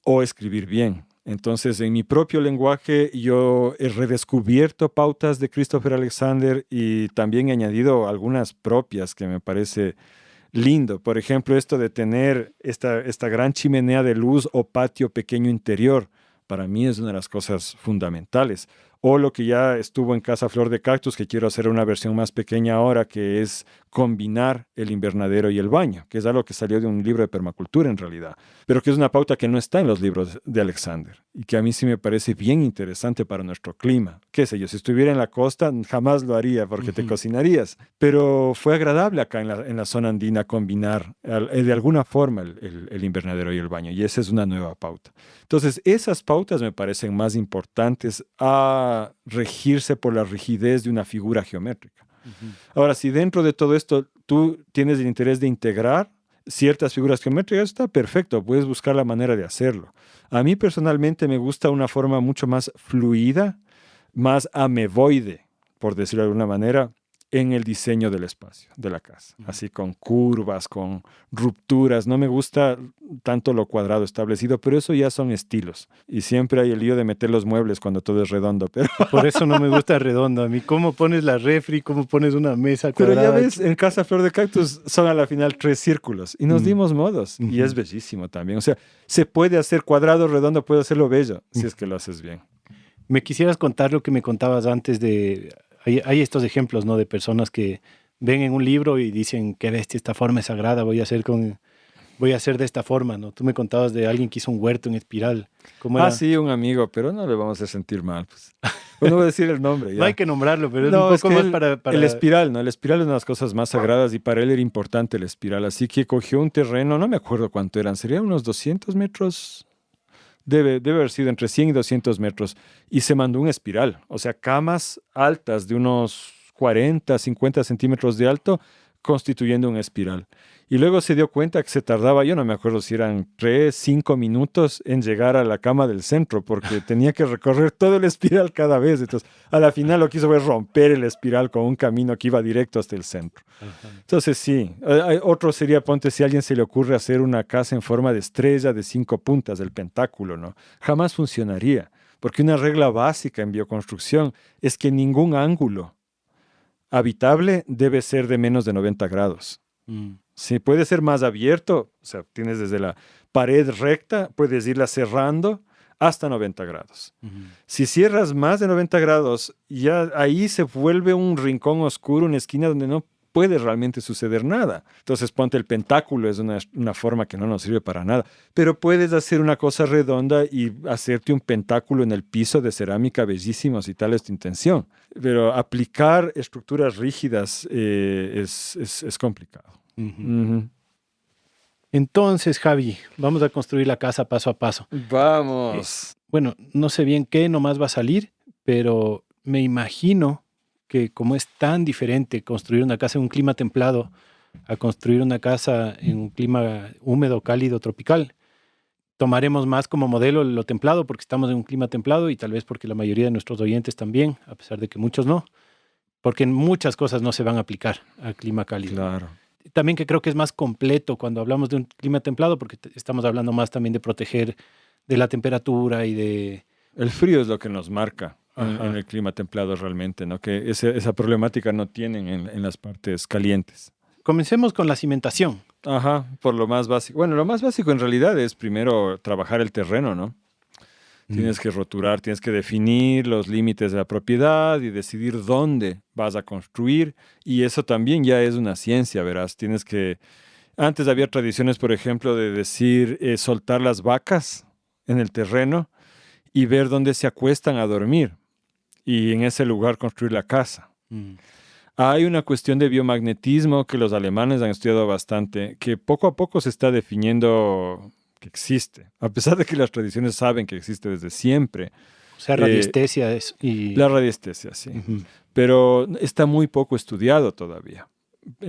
Speaker 2: o escribir bien. Entonces, en mi propio lenguaje yo he redescubierto pautas de Christopher Alexander y también he añadido algunas propias que me parece lindo. Por ejemplo, esto de tener esta gran chimenea de luz o patio pequeño interior, para mí es una de las cosas fundamentales. O lo que ya estuvo en Casa Flor de Cactus, que quiero hacer una versión más pequeña ahora, que es combinar el invernadero y el baño, que es algo que salió de un libro de permacultura en realidad, pero que es una pauta que no está en los libros de Alexander y que a mí sí me parece bien interesante para nuestro clima. Qué sé yo, si estuviera en la costa jamás lo haría porque te cocinarías, pero fue agradable acá en la zona andina combinar de alguna forma el invernadero y el baño, y esa es una nueva pauta. Entonces, esas pautas me parecen más importantes a regirse por la rigidez de una figura geométrica. Ahora, si dentro de todo esto tú tienes el interés de integrar ciertas figuras geométricas, está perfecto, puedes buscar la manera de hacerlo. A mí personalmente me gusta una forma mucho más fluida, más ameboide, por decirlo de alguna manera, en el diseño del espacio, de la casa. Así con curvas, con rupturas. No me gusta tanto lo cuadrado establecido, pero eso ya son estilos. Y siempre hay el lío de meter los muebles cuando todo es redondo. Pero,
Speaker 1: Por eso no me gusta redondo. A mí, ¿cómo pones la refri? ¿Cómo pones una mesa
Speaker 2: pero
Speaker 1: cuadrada?
Speaker 2: ya ves, en Casa Flor de Cactus son a la final 3 círculos. Y nos dimos modos. Y es bellísimo también. O sea, se puede hacer cuadrado, redondo, puede hacerlo bello, si es que lo haces bien.
Speaker 1: ¿Me quisieras contar lo que me contabas antes de... Hay estos ejemplos, ¿no? De personas que ven en un libro y dicen, qué bestia, esta forma es sagrada, voy a hacer de esta forma, ¿no? Tú me contabas de alguien que hizo un huerto en espiral. ¿Cómo era?
Speaker 2: Sí, un amigo, pero no le vamos a hacer sentir mal. Pues no voy a decir el nombre. Ya.
Speaker 1: No hay que nombrarlo, pero
Speaker 2: No,
Speaker 1: es un poco más para...
Speaker 2: El espiral, ¿no? El espiral es una de las cosas más sagradas y para él era importante el espiral. Así que cogió un terreno, no me acuerdo cuánto eran, serían unos 200 metros. Debe haber sido entre 100 y 200 metros. Y se mandó un espiral. O sea, camas altas de unos 40, 50 centímetros de alto, constituyendo un espiral. Y luego se dio cuenta que se tardaba, yo no me acuerdo si eran 3, 5 minutos en llegar a la cama del centro, porque tenía que recorrer todo el espiral cada vez. Entonces, a la final lo que hizo fue romper el espiral con un camino que iba directo hasta el centro.
Speaker 1: Ajá.
Speaker 2: Entonces, sí. Otro sería, ponte, si a alguien se le ocurre hacer una casa en forma de estrella de 5 puntas, del pentáculo, ¿no? Jamás funcionaría, porque una regla básica en bioconstrucción es que ningún ángulo habitable debe ser de menos de 90 grados. Sí, puede ser más abierto, o sea, tienes desde la pared recta, puedes irla cerrando hasta 90 grados. Si cierras más de 90 grados, ya ahí se vuelve un rincón oscuro, una esquina donde no puede realmente suceder nada. Entonces, ponte, el pentáculo es una forma que no nos sirve para nada, pero puedes hacer una cosa redonda y hacerte un pentáculo en el piso de cerámica bellísimo si tal es tu intención. Pero aplicar estructuras rígidas es complicado.
Speaker 1: Entonces, Javi, vamos a construir la casa paso a paso.
Speaker 2: Vamos.
Speaker 1: Bueno, no sé bien qué nomás va a salir, pero me imagino que como es tan diferente construir una casa en un clima templado a construir una casa en un clima húmedo, cálido, tropical, tomaremos más como modelo lo templado porque estamos en un clima templado y tal vez porque la mayoría de nuestros oyentes también, a pesar de que muchos no, porque muchas cosas no se van a aplicar al clima cálido.
Speaker 2: Claro.
Speaker 1: También que creo que es más completo cuando hablamos de un clima templado porque estamos hablando más también de proteger de la temperatura y de...
Speaker 2: El frío es lo que nos marca en el clima templado realmente, ¿no? Que esa problemática no tienen en las partes calientes.
Speaker 1: Comencemos con la cimentación.
Speaker 2: Ajá, por lo más básico. Bueno, lo más básico en realidad es primero trabajar el terreno, ¿no? Tienes que roturar, tienes que definir los límites de la propiedad y decidir dónde vas a construir. Y eso también ya es una ciencia, verás. Tienes que... Antes había tradiciones, por ejemplo, de decir soltar las vacas en el terreno y ver dónde se acuestan a dormir. Y en ese lugar construir la casa. Hay una cuestión de biomagnetismo que los alemanes han estudiado bastante, que poco a poco se está definiendo que existe, a pesar de que las tradiciones saben que existe desde siempre.
Speaker 1: O sea, radiestesia y...
Speaker 2: La radiestesia, sí. Pero está muy poco estudiado todavía.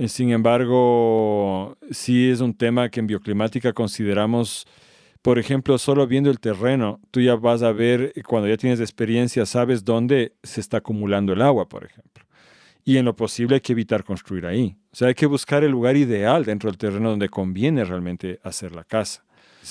Speaker 2: Sin embargo, sí es un tema que en bioclimática consideramos, por ejemplo, solo viendo el terreno, tú ya vas a ver, cuando ya tienes experiencia, sabes dónde se está acumulando el agua, por ejemplo. Y en lo posible hay que evitar construir ahí. O sea, hay que buscar el lugar ideal dentro del terreno donde conviene realmente hacer la casa.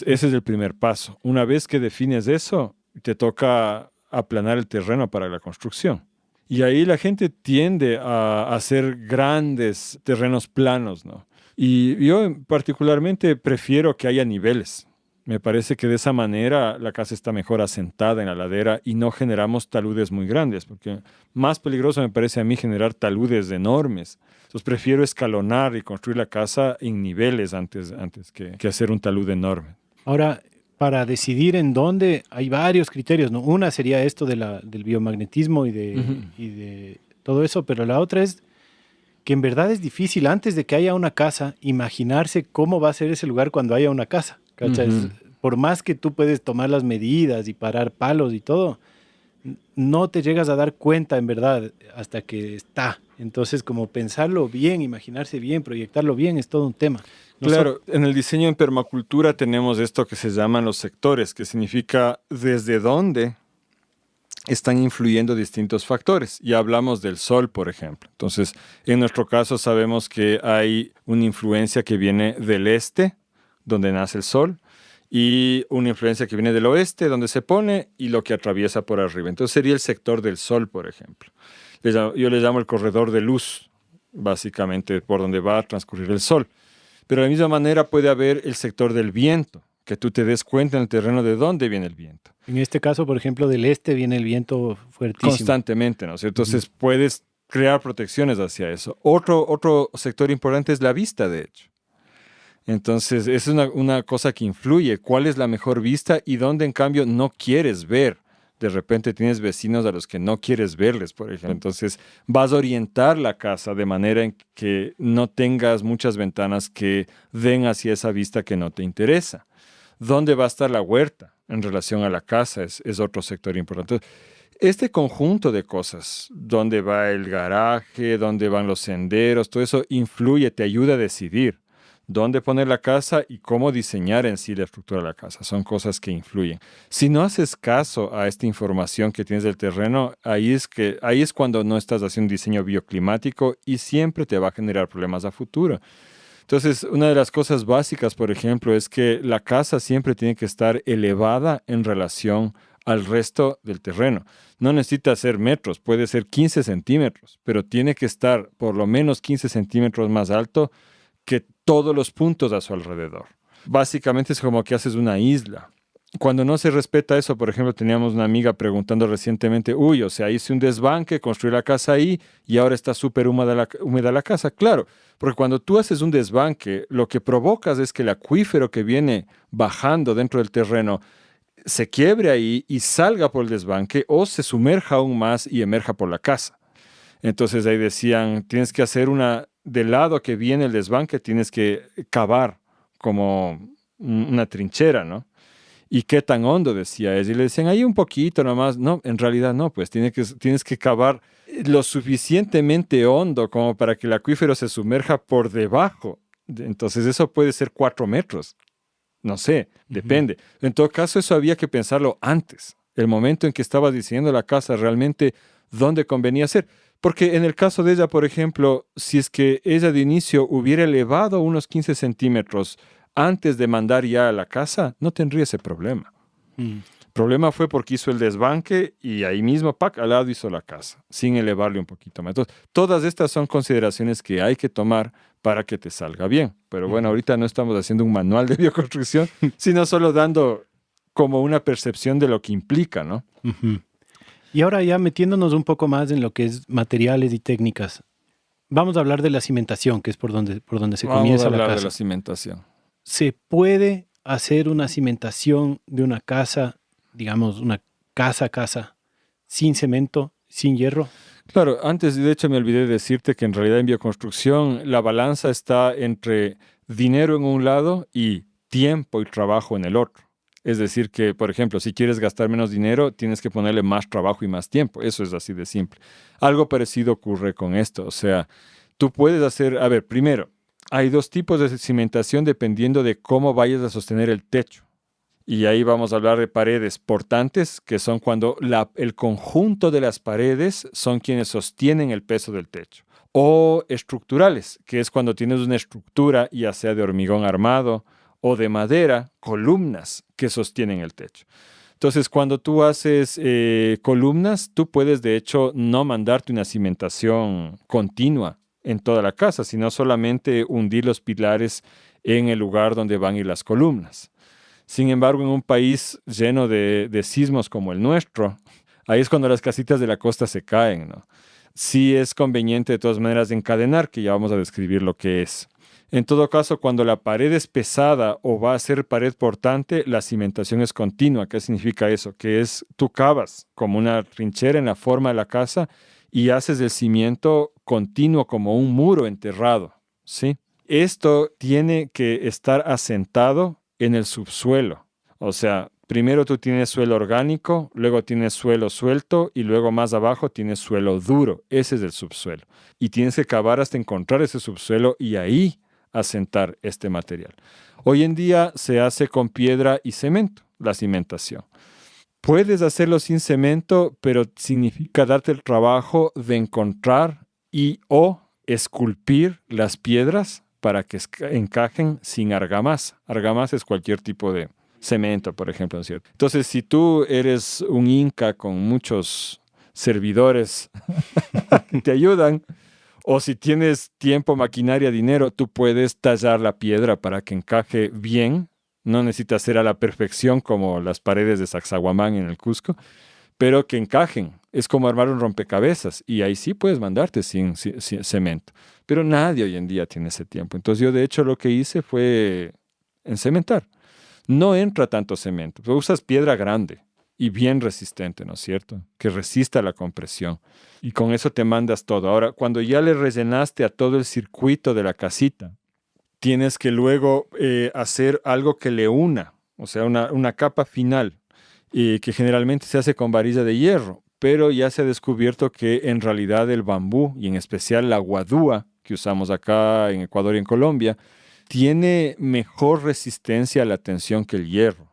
Speaker 2: Ese es el primer paso. Una vez que defines eso, te toca aplanar el terreno para la construcción. Y ahí la gente tiende a hacer grandes terrenos planos, ¿no? Y yo particularmente prefiero que haya niveles. Me parece que de esa manera la casa está mejor asentada en la ladera y no generamos taludes muy grandes, porque más peligroso me parece a mí generar taludes enormes. Entonces prefiero escalonar y construir la casa en niveles antes que hacer un talud enorme.
Speaker 1: Ahora, para decidir en dónde hay varios criterios, ¿no? Una sería esto del biomagnetismo y de todo eso, pero la otra es que en verdad es difícil antes de que haya una casa imaginarse cómo va a ser ese lugar cuando haya una casa. ¿Cachai? Por más que tú puedes tomar las medidas y parar palos y todo, no te llegas a dar cuenta en verdad hasta que está. Entonces, como pensarlo bien, imaginarse bien, proyectarlo bien, es todo un tema.
Speaker 2: Claro, en el diseño en permacultura tenemos esto que se llaman los sectores, que significa desde dónde están influyendo distintos factores. Ya hablamos del sol, por ejemplo. Entonces, en nuestro caso sabemos que hay una influencia que viene del este, donde nace el sol, y una influencia que viene del oeste, donde se pone, y lo que atraviesa por arriba. Entonces sería el sector del sol, por ejemplo. Yo le llamo el corredor de luz, básicamente por donde va a transcurrir el sol. Pero de la misma manera puede haber el sector del viento, que tú te des cuenta en el terreno de dónde viene el viento.
Speaker 1: En este caso, por ejemplo, del este viene el viento fuertísimo.
Speaker 2: Constantemente, ¿no es cierto? Entonces puedes crear protecciones hacia eso. Otro sector importante es la vista, de hecho. Entonces, es una cosa que influye. ¿Cuál es la mejor vista y dónde, en cambio, no quieres ver? De repente tienes vecinos a los que no quieres verles, por ejemplo. Entonces, vas a orientar la casa de manera en que no tengas muchas ventanas que den hacia esa vista que no te interesa. ¿Dónde va a estar la huerta en relación a la casa? Es otro sector importante. Entonces, este conjunto de cosas, dónde va el garaje, dónde van los senderos, todo eso influye, te ayuda a decidir dónde poner la casa y cómo diseñar en sí la estructura de la casa. Son cosas que influyen. Si no haces caso a esta información que tienes del terreno, ahí es cuando no estás haciendo un diseño bioclimático y siempre te va a generar problemas a futuro. Entonces, una de las cosas básicas, por ejemplo, es que la casa siempre tiene que estar elevada en relación al resto del terreno. No necesita ser metros, puede ser 15 centímetros, pero tiene que estar por lo menos 15 centímetros más alto que todos los puntos a su alrededor. Básicamente es como que haces una isla. Cuando no se respeta eso, por ejemplo, teníamos una amiga preguntando recientemente, hice un desbanque, construí la casa ahí y ahora está súper húmeda la casa. Claro, porque cuando tú haces un desbanque, lo que provocas es que el acuífero que viene bajando dentro del terreno se quiebre ahí y salga por el desbanque o se sumerja aún más y emerja por la casa. Entonces ahí decían, tienes que hacer del lado que viene el desbanque, tienes que cavar como una trinchera, ¿no? ¿Y qué tan hondo? Decía ella. Y le decían, ahí un poquito nomás. No, en realidad no, pues tienes que cavar lo suficientemente hondo como para que el acuífero se sumerja por debajo. Entonces eso puede ser 4 metros. No sé, depende. En todo caso, eso había que pensarlo antes. El momento en que estabas diseñando la casa, realmente, ¿dónde convenía hacer? Porque en el caso de ella, por ejemplo, si es que ella de inicio hubiera elevado unos 15 centímetros antes de mandar ya a la casa, no tendría ese problema. El problema fue porque hizo el desbanque y ahí mismo, al lado hizo la casa, sin elevarle un poquito más. Entonces, todas estas son consideraciones que hay que tomar para que te salga bien. Pero bueno, ahorita no estamos haciendo un manual de bioconstrucción, sino solo dando como una percepción de lo que implica, ¿no?
Speaker 1: Y ahora ya metiéndonos un poco más en lo que es materiales y técnicas, vamos a hablar de la cimentación, que es por donde se comienza la casa.
Speaker 2: Vamos a hablar de la cimentación.
Speaker 1: ¿Se puede hacer una cimentación de una casa, digamos, una casa, sin cemento, sin hierro?
Speaker 2: Claro, antes de hecho me olvidé de decirte que en realidad en bioconstrucción la balanza está entre dinero en un lado y tiempo y trabajo en el otro. Es decir que, por ejemplo, si quieres gastar menos dinero, tienes que ponerle más trabajo y más tiempo. Eso es así de simple. Algo parecido ocurre con esto. O sea, tú puedes hacer, primero, hay 2 tipos de cimentación dependiendo de cómo vayas a sostener el techo. Y ahí vamos a hablar de paredes portantes, que son cuando el conjunto de las paredes son quienes sostienen el peso del techo. O estructurales, que es cuando tienes una estructura, ya sea de hormigón armado o de madera, columnas que sostienen el techo. Entonces, cuando tú haces columnas, tú puedes de hecho no mandarte una cimentación continua en toda la casa, sino solamente hundir los pilares en el lugar donde van a ir las columnas. Sin embargo, en un país lleno de sismos como el nuestro, ahí es cuando las casitas de la costa se caen, ¿no? Sí es conveniente de todas maneras encadenar, que ya vamos a describir lo que es. En todo caso, cuando la pared es pesada o va a ser pared portante, la cimentación es continua. ¿Qué significa eso? Que tú cavas como una trinchera en la forma de la casa y haces el cimiento continuo como un muro enterrado, ¿sí? Esto tiene que estar asentado en el subsuelo. O sea, primero tú tienes suelo orgánico, luego tienes suelo suelto y luego más abajo tienes suelo duro. Ese es el subsuelo. Y tienes que cavar hasta encontrar ese subsuelo y ahí asentar este material. Hoy en día se hace con piedra y cemento, la cimentación. Puedes hacerlo sin cemento, pero significa darte el trabajo de encontrar y o esculpir las piedras para que encajen sin argamasa. Argamasa es cualquier tipo de cemento, por ejemplo, ¿no es cierto? Entonces, si tú eres un inca con muchos servidores que te ayudan, o si tienes tiempo, maquinaria, dinero, tú puedes tallar la piedra para que encaje bien. No necesitas ser a la perfección como las paredes de Sacsayhuamán en el Cusco, pero que encajen. Es como armar un rompecabezas y ahí sí puedes mandarte sin cemento. Pero nadie hoy en día tiene ese tiempo. Entonces yo de hecho lo que hice fue encementar. No entra tanto cemento, pero usas piedra grande y bien resistente, ¿no es cierto? Que resista la compresión. Y con eso te mandas todo. Ahora, cuando ya le rellenaste a todo el circuito de la casita, tienes que luego hacer algo que le una, o sea, una capa final, que generalmente se hace con varilla de hierro, pero ya se ha descubierto que en realidad el bambú, y en especial la guadúa que usamos acá en Ecuador y en Colombia, tiene mejor resistencia a la tensión que el hierro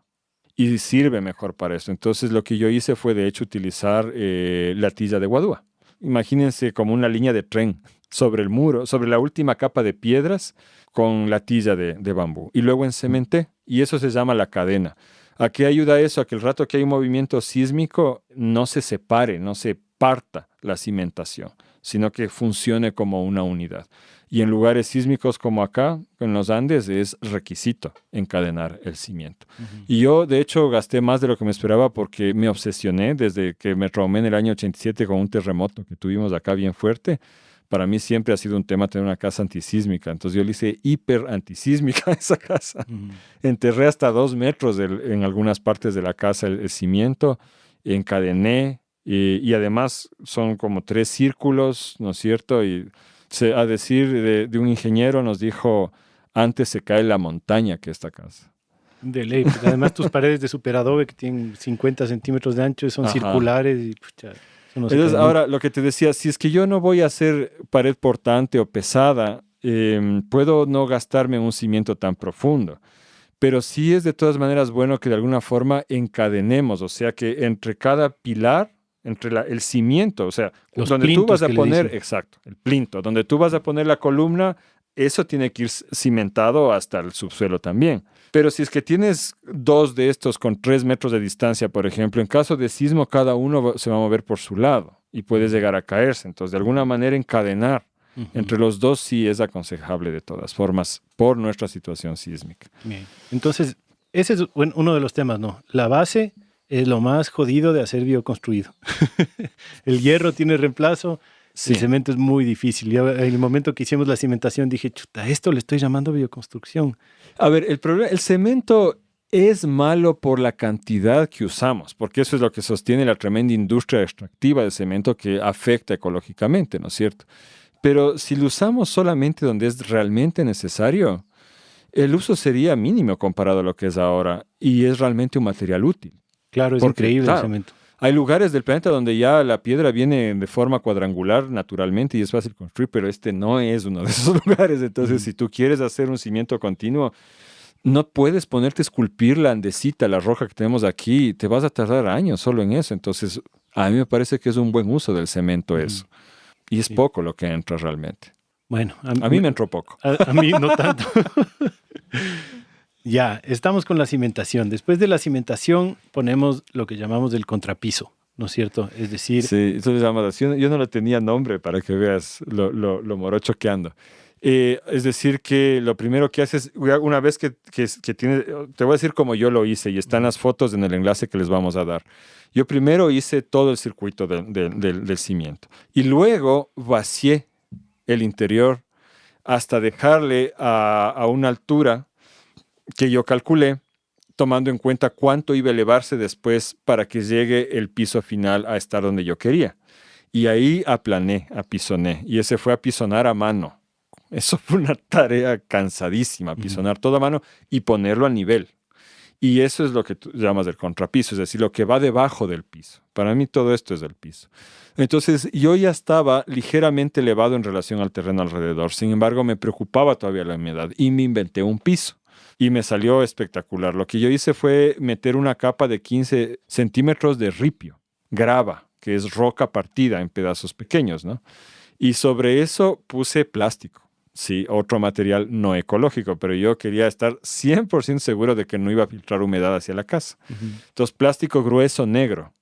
Speaker 2: y sirve mejor para eso. Entonces lo que yo hice fue de hecho utilizar la tilla de guadúa. Imagínense como una línea de tren sobre el muro, sobre la última capa de piedras con la tilla de bambú. Y luego encementé, y eso se llama la cadena. ¿A qué ayuda eso? A que el rato que hay un movimiento sísmico no se separe, no se parta la cimentación, sino que funcione como una unidad. Y en lugares sísmicos como acá, en los Andes, es requisito encadenar el cimiento. Uh-huh. Y yo, de hecho, gasté más de lo que me esperaba porque me obsesioné desde que me traumé en el año 87 con un terremoto que tuvimos acá bien fuerte. Para mí siempre ha sido un tema tener una casa antisísmica. Entonces yo le hice hiper antisísmica a esa casa. Uh-huh. Enterré hasta 2 metros en algunas partes de la casa el cimiento, encadené y además son como 3 círculos, ¿no es cierto? Y a decir de un ingeniero nos dijo, antes se cae la montaña que esta casa.
Speaker 1: De ley, porque además tus paredes de superadobe que tienen 50 centímetros de ancho son circulares y pucha, no se
Speaker 2: entonces ahora lo que te decía, si es que yo no voy a hacer pared portante o pesada, puedo no gastarme en un cimiento tan profundo. Pero sí es de todas maneras bueno que de alguna forma encadenemos, o sea que entre cada pilar, entre el cimiento, o sea,
Speaker 1: los
Speaker 2: donde tú vas a poner, exacto, el plinto, donde tú vas a poner la columna, eso tiene que ir cimentado hasta el subsuelo también. Pero si es que tienes 2 de estos con 3 metros de distancia, por ejemplo, en caso de sismo, cada uno se va a mover por su lado y puede llegar a caerse. Entonces, de alguna manera, encadenar entre los 2 sí es aconsejable de todas formas por nuestra situación sísmica.
Speaker 1: Bien. Entonces, ese es uno de los temas, ¿no? La base es lo más jodido de hacer bioconstruido. El hierro tiene reemplazo. Sí. El cemento es muy difícil. Yo, en el momento que hicimos la cimentación dije, chuta, esto le estoy llamando bioconstrucción.
Speaker 2: A ver, el cemento es malo por la cantidad que usamos, porque eso es lo que sostiene la tremenda industria extractiva de cemento que afecta ecológicamente, ¿no es cierto? Pero si lo usamos solamente donde es realmente necesario, el uso sería mínimo comparado a lo que es ahora y es realmente un material útil.
Speaker 1: Claro, es increíble el cemento.
Speaker 2: Hay lugares del planeta donde ya la piedra viene de forma cuadrangular naturalmente y es fácil construir, pero este no es uno de esos lugares. Entonces, si tú quieres hacer un cimiento continuo, no puedes ponerte a esculpir la andesita, la roja que tenemos aquí. Te vas a tardar años solo en eso. Entonces, a mí me parece que es un buen uso del cemento eso. Y es poco lo que entra realmente.
Speaker 1: Bueno,
Speaker 2: a mí me entró poco.
Speaker 1: A mí no tanto. Ya, estamos con la cimentación. Después de la cimentación ponemos lo que llamamos el contrapiso, ¿no es cierto? Es decir...
Speaker 2: Sí, eso se llama así. Yo no le tenía nombre para que veas lo morocho que ando. Es decir, que lo primero que haces, una vez que tienes, te voy a decir cómo yo lo hice y están las fotos en el enlace que les vamos a dar. Yo primero hice todo el circuito del cimiento y luego vacié el interior hasta dejarle a una altura que yo calculé, tomando en cuenta cuánto iba a elevarse después para que llegue el piso final a estar donde yo quería. Y ahí aplané, apisoné, y ese fue apisonar a mano. Eso fue una tarea cansadísima, apisonar todo a mano y ponerlo a nivel. Y eso es lo que tú llamas el contrapiso, es decir, lo que va debajo del piso. Para mí todo esto es del piso. Entonces yo ya estaba ligeramente elevado en relación al terreno alrededor. Sin embargo, me preocupaba todavía la humedad y me inventé un piso. y me salió espectacular. Lo que yo hice fue meter una capa de 15 centímetros de ripio, grava, que es roca partida en pedazos pequeños, ¿no? Y sobre eso puse plástico. Sí, otro material no ecológico, pero yo quería estar 100% seguro de que no iba a filtrar humedad hacia la casa. Entonces, plástico grueso negro,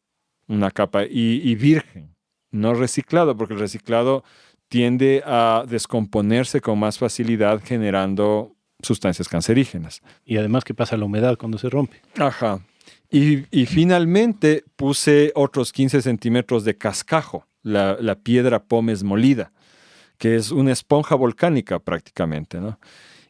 Speaker 2: una capa, y virgen, no reciclado, porque el reciclado tiende a descomponerse con más facilidad, generando sustancias cancerígenas.
Speaker 1: Y además, ¿qué pasa la humedad cuando se rompe?
Speaker 2: Ajá. Y finalmente puse otros 15 centímetros de cascajo, la piedra pómez molida, que es una esponja volcánica prácticamente, ¿no?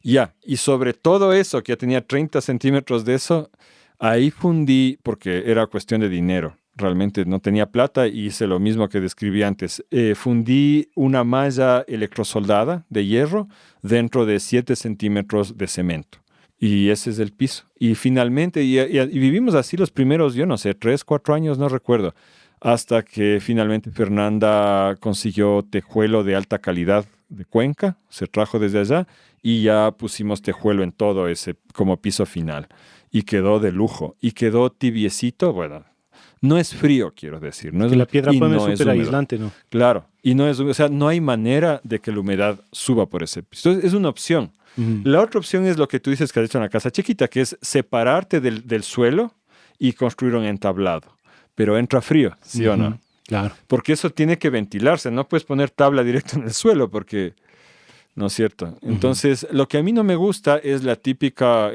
Speaker 2: Ya, y sobre todo eso, que ya tenía 30 centímetros de eso, ahí fundí, porque era cuestión de dinero, realmente no tenía plata y hice lo mismo que describí antes. Fundí una malla electrosoldada de hierro dentro de 7 centímetros de cemento. Y ese es el piso. Y finalmente, y vivimos así los primeros, yo no sé, 3, 4 años, no recuerdo, hasta que finalmente Fernanda consiguió tejuelo de alta calidad de Cuenca, se trajo desde allá y ya pusimos tejuelo en todo ese como piso final. Y quedó de lujo. Y quedó tibiecito, bueno, no es frío, quiero decir. No es,
Speaker 1: la piedra pómez
Speaker 2: no
Speaker 1: es súper aislante, ¿no?
Speaker 2: Claro, y no es, o sea, no hay manera de que la humedad suba por ese piso. Entonces, es una opción. La otra opción es lo que tú dices que has hecho en la casa chiquita, que es separarte del suelo y construir un entablado. Pero entra frío, ¿sí o no?
Speaker 1: Claro.
Speaker 2: Porque eso tiene que ventilarse. No puedes poner tabla directo en el suelo porque... ¿No es cierto? Entonces, lo que a mí no me gusta es la típica...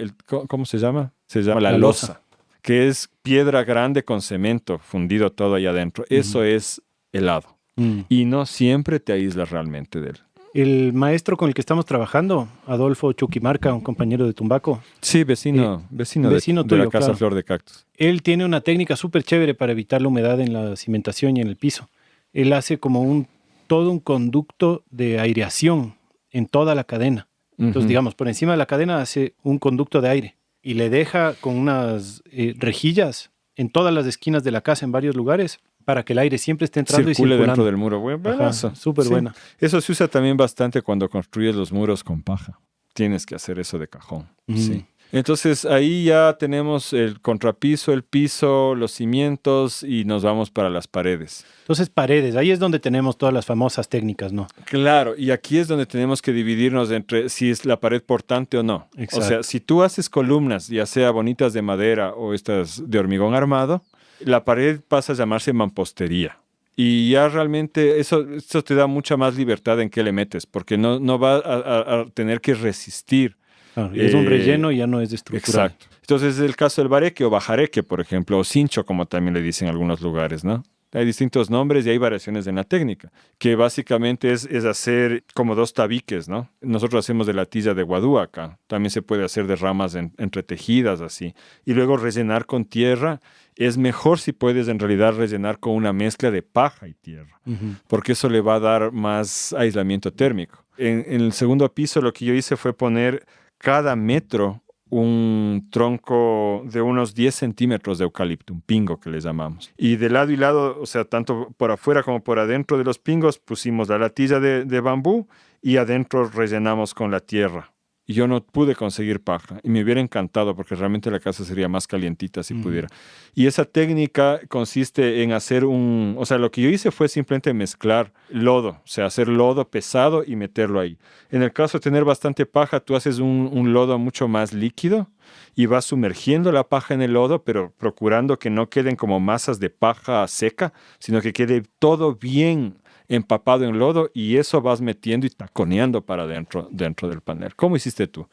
Speaker 2: ¿Cómo se llama? Se llama la losa, que es piedra grande con cemento fundido todo ahí adentro. Eso es helado. Y no siempre te aísla realmente de él.
Speaker 1: El maestro con el que estamos trabajando, Adolfo Chuquimarca, un compañero de Tumbaco.
Speaker 2: Sí, vecino
Speaker 1: tuyo,
Speaker 2: de la casa
Speaker 1: claro.
Speaker 2: Flor de Cactus.
Speaker 1: Él tiene una técnica súper chévere para evitar la humedad en la cimentación y en el piso. Él hace como todo un conducto de aireación en toda la cadena. Entonces, digamos, por encima de la cadena hace un conducto de aire y le deja con unas rejillas en todas las esquinas de la casa, en varios lugares, para que el aire siempre esté entrando
Speaker 2: Circule
Speaker 1: y circulando.
Speaker 2: dentro del muro. Bueno,
Speaker 1: súper buena.
Speaker 2: Eso se usa también bastante cuando construyes los muros con paja. Tienes que hacer eso de cajón. Sí. Entonces ahí ya tenemos el contrapiso, el piso, los cimientos y nos vamos para las paredes.
Speaker 1: Entonces paredes, ahí es donde tenemos todas las famosas técnicas, ¿no?
Speaker 2: Claro, y aquí es donde tenemos que dividirnos entre si es la pared portante o no.
Speaker 1: Exacto.
Speaker 2: O sea, si tú haces columnas, ya sea bonitas de madera o estas de hormigón armado, la pared pasa a llamarse mampostería. Y ya realmente eso te da mucha más libertad en qué le metes, porque no va a tener que resistir.
Speaker 1: Claro, es un relleno y ya no es estructural.
Speaker 2: Exacto. Entonces es el caso del bareque o bajareque, por ejemplo, o cincho, como también le dicen en algunos lugares, ¿no? Hay distintos nombres y hay variaciones en la técnica, que básicamente es hacer como 2 tabiques, ¿no? Nosotros hacemos de la tilla de guadú acá. También se puede hacer de ramas entretejidas así. Y luego rellenar con tierra. Es mejor si puedes en realidad rellenar con una mezcla de paja y tierra, porque eso le va a dar más aislamiento térmico. En el segundo piso lo que yo hice fue poner cada metro un tronco de unos 10 centímetros de eucalipto, un pingo que le llamamos. Y de lado y lado, o sea, tanto por afuera como por adentro de los pingos, pusimos la latilla de bambú y adentro rellenamos con la tierra. Y yo no pude conseguir paja y me hubiera encantado porque realmente la casa sería más calientita si pudiera. Y esa técnica consiste en hacer o sea, lo que yo hice fue simplemente mezclar lodo, o sea, hacer lodo pesado y meterlo ahí. En el caso de tener bastante paja, tú haces un lodo mucho más líquido y vas sumergiendo la paja en el lodo, pero procurando que no queden como masas de paja seca, sino que quede todo bien empapado en lodo y eso vas metiendo y taconeando para dentro del panel. ¿Cómo hiciste tú?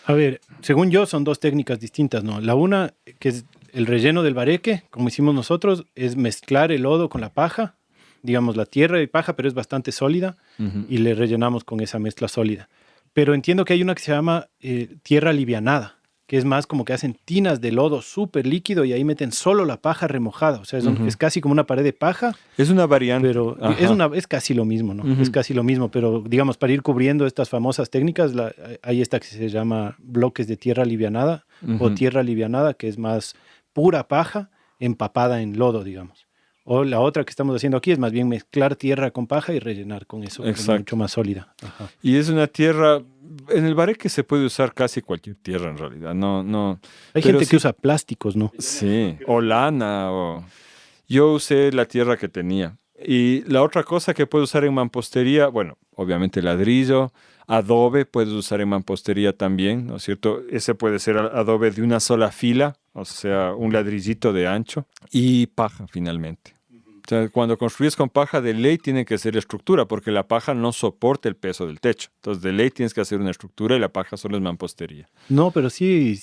Speaker 1: A ver, según yo son 2 técnicas distintas, ¿no? La una, que es el relleno del bareque, como hicimos nosotros, es mezclar el lodo con la paja, digamos la tierra y paja, pero es bastante sólida y le rellenamos con esa mezcla sólida. Pero entiendo que hay una que se llama tierra alivianada, que es más como que hacen tinas de lodo súper líquido y ahí meten solo la paja remojada. O sea, es casi como una pared de paja.
Speaker 2: Es una variante.
Speaker 1: Pero es casi lo mismo, ¿no? Es casi lo mismo, pero digamos, para ir cubriendo estas famosas técnicas, hay esta que se llama bloques de tierra alivianada o tierra alivianada, que es más pura paja empapada en lodo, digamos. O la otra que estamos haciendo aquí es más bien mezclar tierra con paja y rellenar con eso, que es mucho más sólida. Ajá.
Speaker 2: Y es una tierra, en el bareque se puede usar casi cualquier tierra en realidad, no.
Speaker 1: Hay gente que usa plásticos, ¿no?
Speaker 2: Sí, o lana, Yo usé la tierra que tenía. Y la otra cosa que puedes usar en mampostería, bueno, obviamente ladrillo, adobe puedes usar en mampostería también, ¿no es cierto? Ese puede ser adobe de una sola fila, o sea, un ladrillito de ancho, y paja finalmente. O sea, cuando construyes con paja, de ley tiene que ser estructura, porque la paja no soporta el peso del techo. Entonces, de ley tienes que hacer una estructura y la paja solo es mampostería.
Speaker 1: No, pero sí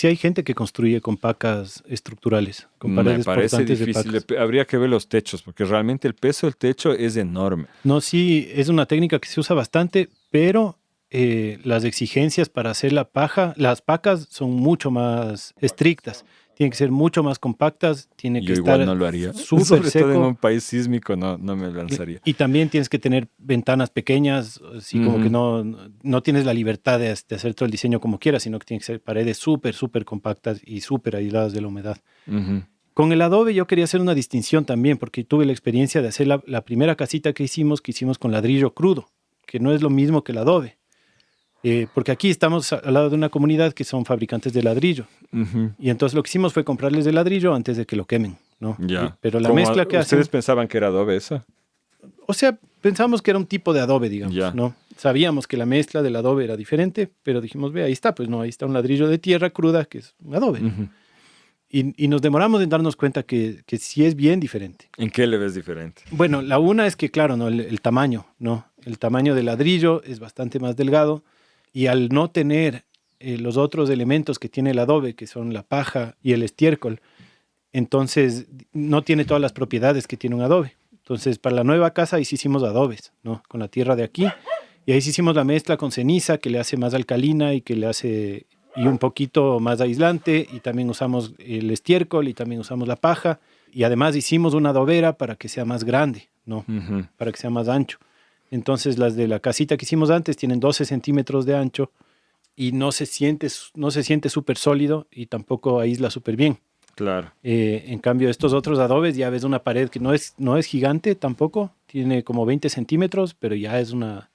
Speaker 1: hay gente que construye con pacas estructurales, con paredes
Speaker 2: Me parece
Speaker 1: portantes
Speaker 2: difícil.
Speaker 1: de pacas.
Speaker 2: Habría que ver los techos, porque realmente el peso del techo es enorme.
Speaker 1: No, sí, es una técnica que se usa bastante, pero las exigencias para hacer la paja, las pacas son mucho más estrictas. Tienen que ser mucho más compactas, tiene que
Speaker 2: Yo
Speaker 1: estar
Speaker 2: igual no lo haría.
Speaker 1: súper
Speaker 2: Sobre todo en
Speaker 1: seco.
Speaker 2: un país sísmico no me lanzaría.
Speaker 1: Y también tienes que tener ventanas pequeñas, así como que no tienes la libertad de hacer todo el diseño como quieras, sino que tienen que ser paredes súper compactas y súper aisladas de la humedad. Con el adobe yo quería hacer una distinción también, porque tuve la experiencia de hacer la primera casita que hicimos con ladrillo crudo, que no es lo mismo que el adobe. Porque aquí estamos al lado de una comunidad que son fabricantes de ladrillo. Y entonces lo que hicimos fue comprarles el ladrillo antes de que lo quemen, ¿no?
Speaker 2: Ya.
Speaker 1: Pero la mezcla que hacen...
Speaker 2: ¿Ustedes pensaban que era adobe esa?
Speaker 1: O sea, pensamos que era un tipo de adobe, digamos,
Speaker 2: Ya.
Speaker 1: ¿no? Sabíamos que la mezcla del adobe era diferente, pero dijimos, ve, ahí está, pues no, ahí está un ladrillo de tierra cruda que es un adobe. Y nos demoramos en darnos cuenta que sí es bien diferente.
Speaker 2: ¿En qué le ves diferente?
Speaker 1: Bueno, la una es que, claro, ¿no? El tamaño, ¿no? El tamaño del ladrillo es bastante más delgado y al no tener los otros elementos que tiene el adobe, que son la paja y el estiércol, entonces no tiene todas las propiedades que tiene un adobe. Entonces, para la nueva casa ahí sí hicimos adobes, ¿no? Con la tierra de aquí. Y ahí sí hicimos la mezcla con ceniza, que le hace más alcalina y que le hace y un poquito más aislante. Y también usamos el estiércol y también usamos la paja. Y además hicimos una adobera para que sea más grande, ¿no? Para que sea más ancho. Entonces, las de la casita que hicimos antes tienen 12 centímetros de ancho y no se siente súper sólido y tampoco aísla súper bien.
Speaker 2: Claro.
Speaker 1: En cambio, estos otros adobes ya ves una pared que no es gigante tampoco, tiene como 20 centímetros, pero ya es una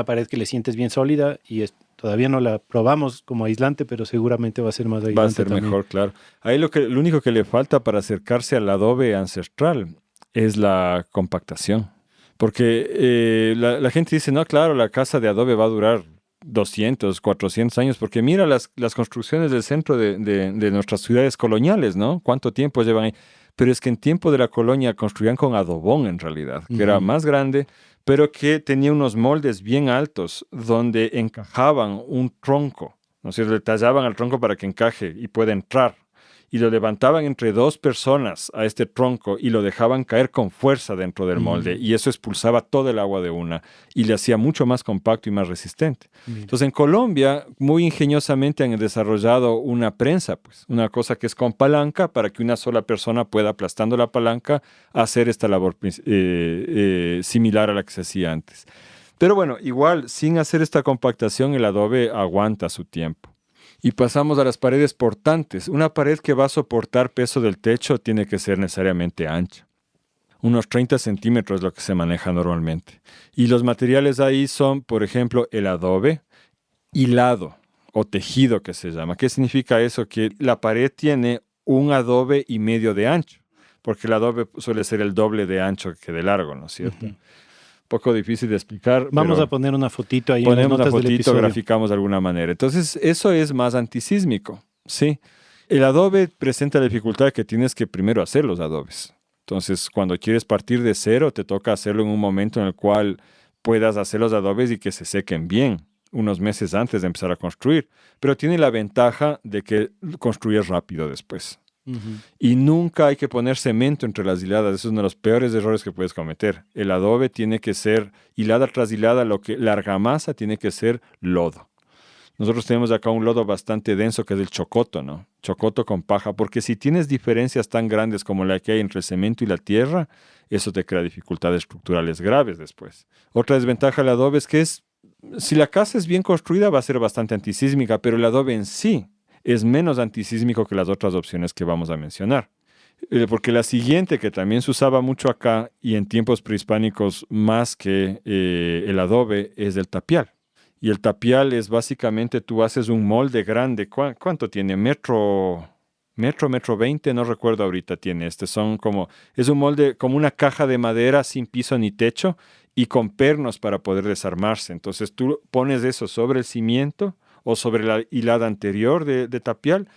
Speaker 1: pared que le sientes bien sólida y todavía no la probamos como aislante, pero seguramente va a ser más aislante.
Speaker 2: Va a ser
Speaker 1: también.
Speaker 2: mejor, claro. Ahí lo único que le falta para acercarse al adobe ancestral es la compactación. Porque la gente dice, no, claro, la casa de adobe va a durar 200, 400 años, porque mira las construcciones del centro de nuestras ciudades coloniales, ¿no? ¿Cuánto tiempo llevan ahí? Pero es que en tiempo de la colonia construían con adobón en realidad, que era más grande, pero que tenía unos moldes bien altos donde encajaban un tronco, ¿no es cierto? Le tallaban al tronco para que encaje y pueda entrar. Y lo levantaban entre dos personas a este tronco y lo dejaban caer con fuerza dentro del molde. Y eso expulsaba todo el agua de una y le hacía mucho más compacto y más resistente. Entonces en Colombia muy ingeniosamente han desarrollado una prensa, pues, una cosa que es con palanca para que una sola persona pueda, aplastando la palanca, hacer esta labor similar a la que se hacía antes. Pero bueno, igual sin hacer esta compactación el adobe aguanta su tiempo. Y pasamos a las paredes portantes. Una pared que va a soportar peso del techo tiene que ser necesariamente ancha. Unos 30 centímetros es lo que se maneja normalmente. Y los materiales ahí son, por ejemplo, el adobe, hilado o tejido que se llama. ¿Qué significa eso? Que la pared tiene un adobe y medio de ancho, porque el adobe suele ser el doble de ancho que de largo, ¿no es cierto? Poco difícil de explicar.
Speaker 1: Vamos a poner una fotito ahí.
Speaker 2: Ponemos
Speaker 1: en las
Speaker 2: una
Speaker 1: notas del
Speaker 2: fotito,
Speaker 1: episodio.
Speaker 2: graficamos de alguna manera. Entonces, eso es más antisísmico, ¿sí? El adobe presenta la dificultad de que tienes que primero hacer los adobes. Entonces, cuando quieres partir de cero, te toca hacerlo en un momento en el cual puedas hacer los adobes y que se sequen bien, unos meses antes de empezar a construir. Pero tiene la ventaja de que construyes rápido después. Y nunca hay que poner cemento entre las hiladas. Eso es uno de los peores errores que puedes cometer. El adobe tiene que ser hilada tras hilada, la argamasa tiene que ser lodo. Nosotros tenemos acá un lodo bastante denso que es el chocoto, ¿no? Chocoto con paja, porque si tienes diferencias tan grandes como la que hay entre el cemento y la tierra, eso te crea dificultades estructurales graves después. Otra desventaja del adobe es que si la casa es bien construida va a ser bastante antisísmica, pero el adobe en sí es menos antisísmico que las otras opciones que vamos a mencionar. Porque la siguiente, que también se usaba mucho acá y en tiempos prehispánicos más que el adobe, es el tapial. Y el tapial es básicamente, tú haces un molde grande. ¿Cuánto tiene? Metro 20, no recuerdo ahorita tiene este. Es un molde como una caja de madera sin piso ni techo y con pernos para poder desarmarse. Entonces tú pones eso sobre el cimiento o sobre la hilada anterior de tapial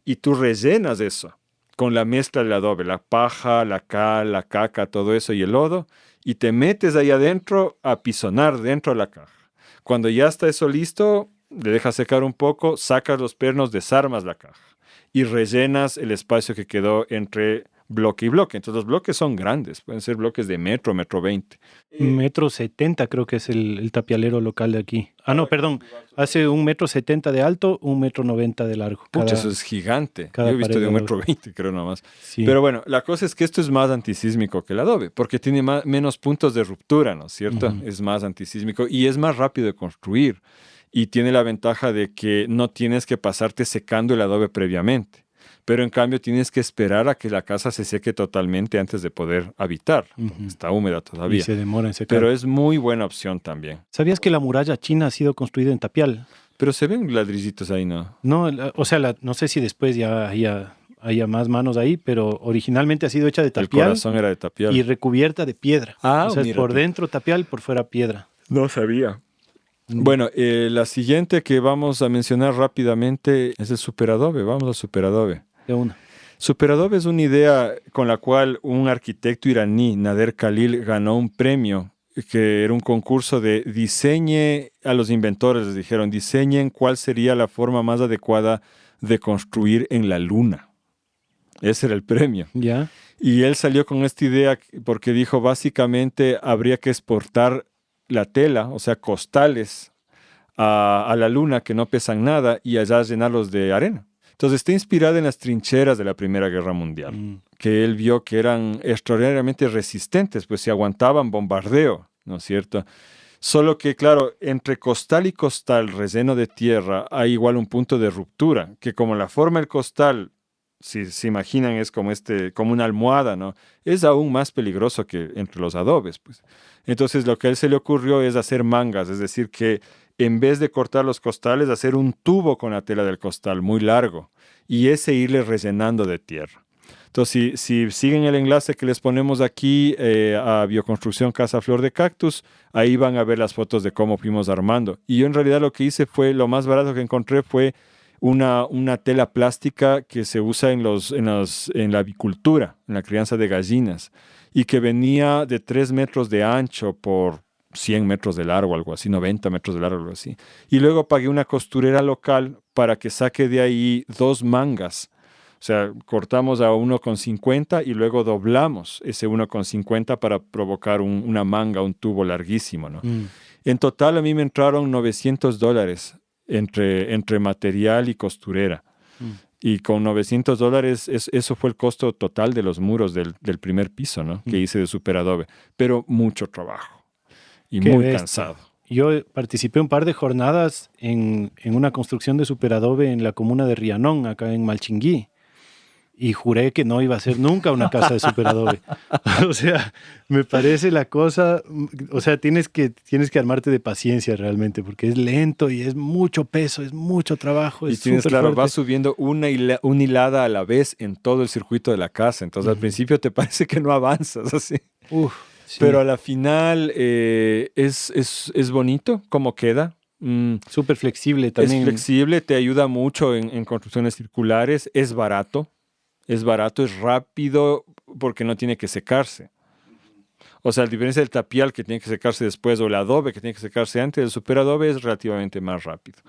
Speaker 2: y tú rellenas eso con la mezcla del adobe, la paja, la cal, la caca, todo eso y el lodo, y te metes ahí adentro a pisonar dentro de la caja. Cuando ya está eso listo, le dejas secar un poco, sacas los pernos, desarmas la caja y rellenas el espacio que quedó entre bloque y bloque. Entonces los bloques son grandes, pueden ser bloques de metro 20.
Speaker 1: 1,70 m creo que es el tapialero local de aquí. Ah, no, perdón. Hace 1,70 m de alto, 1,90 m de largo.
Speaker 2: Pucha, eso es gigante. Yo he visto de 1,20 m, creo nomás.
Speaker 1: Sí.
Speaker 2: Pero bueno, la cosa es que esto es más antisísmico que el adobe, porque tiene menos puntos de ruptura, ¿no es cierto? Es más antisísmico y es más rápido de construir. Y tiene la ventaja de que no tienes que pasarte secando el adobe previamente. Pero en cambio tienes que esperar a que la casa se seque totalmente antes de poder habitar. Está húmeda todavía.
Speaker 1: Y se demora en secar.
Speaker 2: Pero es muy buena opción también.
Speaker 1: ¿Sabías que la muralla china ha sido construida en tapial?
Speaker 2: Pero se ven ladrillitos ahí, ¿no?
Speaker 1: No, o sea, no sé si después ya haya más manos ahí, pero originalmente ha sido hecha de tapial.
Speaker 2: El corazón era de tapial.
Speaker 1: Y recubierta de piedra. O sea,
Speaker 2: mira,
Speaker 1: por dentro tapial, por fuera piedra.
Speaker 2: No sabía. Bueno, la siguiente que vamos a mencionar rápidamente es el superadobe. Vamos al superadobe.
Speaker 1: De una.
Speaker 2: Superadobe es una idea con la cual un arquitecto iraní, Nader Khalil, ganó un premio que era un concurso de diseñe a los inventores. Les dijeron, diseñen cuál sería la forma más adecuada de construir en la luna. Ese era el premio.
Speaker 1: Ya.
Speaker 2: Y él salió con esta idea porque dijo, básicamente habría que exportar la tela, o sea, costales, a la luna que no pesan nada y allá llenarlos de arena. Entonces está inspirada en las trincheras de la Primera Guerra Mundial, que él vio que eran extraordinariamente resistentes, pues se aguantaban bombardeo, ¿no es cierto? Solo que, claro, entre costal y costal relleno de tierra hay igual un punto de ruptura, que como la forma del costal, si se imaginan, es como una almohada, ¿no? Es aún más peligroso que entre los adobes, pues. Entonces lo que a él se le ocurrió es hacer mangas, es decir, que en vez de cortar los costales, hacer un tubo con la tela del costal muy largo y ese irle rellenando de tierra. Entonces, si siguen el enlace que les ponemos aquí a Bioconstrucción Casa Flor de Cactus, ahí van a ver las fotos de cómo fuimos armando. Y yo en realidad lo que hice fue, lo más barato que encontré fue una tela plástica que se usa en la avicultura, en la crianza de gallinas, y que venía de 3 metros de ancho por 100 metros de largo, algo así, 90 metros de largo, algo así. Y luego pagué una costurera local para que saque de ahí 2 mangas. O sea, cortamos a 1,50 y luego doblamos ese 1,50 para provocar una manga, un tubo larguísimo, ¿no? En total a mí me entraron $900 entre material y costurera. Y con $900 eso fue el costo total de los muros del primer piso, ¿no? Que hice de superadobe. Pero mucho trabajo. Y muy cansado.
Speaker 1: Yo participé un par de jornadas en una construcción de superadobe en la comuna de Rianón, acá en Malchinguí. Y juré que no iba a ser nunca una casa de superadobe. O sea, me parece la cosa... O sea, tienes que armarte de paciencia realmente, porque es lento y es mucho peso, es mucho trabajo.
Speaker 2: Y tienes, claro, vas subiendo una hilada a la vez en todo el circuito de la casa. Entonces, al principio te parece que no avanzas así. Sí. Pero a la final es bonito cómo queda.
Speaker 1: Súper flexible también.
Speaker 2: Es flexible, te ayuda mucho en construcciones circulares. Es barato. Es barato, es rápido porque no tiene que secarse. O sea, a diferencia del tapial que tiene que secarse después o el adobe que tiene que secarse antes, el superadobe es relativamente más rápido.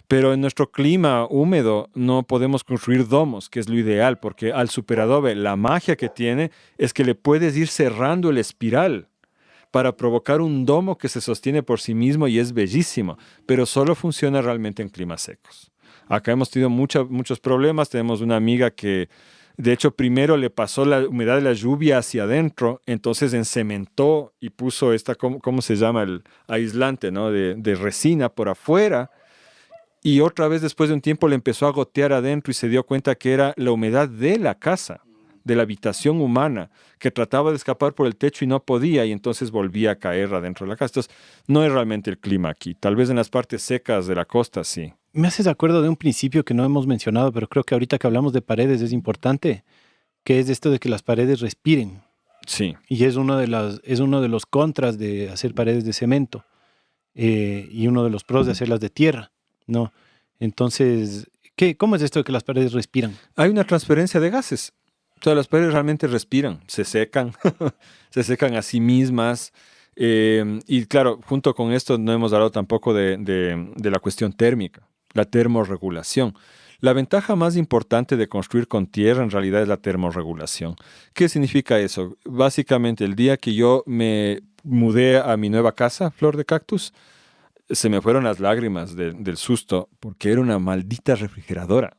Speaker 2: Pero en nuestro clima húmedo no podemos construir domos, que es lo ideal, porque al superadobe la magia que tiene es que le puedes ir cerrando el espiral para provocar un domo que se sostiene por sí mismo y es bellísimo, pero solo funciona realmente en climas secos. Acá hemos tenido muchos problemas. Tenemos una amiga que, de hecho, primero le pasó la humedad de la lluvia hacia adentro, entonces encementó y puso ¿cómo se llama? El aislante, ¿no? de resina por afuera. Y otra vez, después de un tiempo, le empezó a gotear adentro y se dio cuenta que era la humedad de la casa, de la habitación humana, que trataba de escapar por el techo y no podía, y entonces volvía a caer adentro de la casa. Entonces, no es realmente el clima aquí. Tal vez en las partes secas de la costa, sí.
Speaker 1: Me haces de acuerdo de un principio que no hemos mencionado, pero creo que ahorita que hablamos de paredes es importante, que es esto de que las paredes respiren.
Speaker 2: Sí.
Speaker 1: Y es uno de los contras de hacer paredes de cemento y uno de los pros de hacerlas de tierra, ¿no? Entonces, ¿cómo es esto de que las paredes respiran?
Speaker 2: Hay una transferencia de gases. O sea, las paredes realmente respiran, se secan, se secan a sí mismas. Y claro, junto con esto no hemos hablado tampoco de la cuestión térmica, la termorregulación. La ventaja más importante de construir con tierra en realidad es la termorregulación. ¿Qué significa eso? Básicamente, el día que yo me mudé a mi nueva casa, Flor de Cactus, se me fueron las lágrimas del susto porque era una maldita refrigeradora.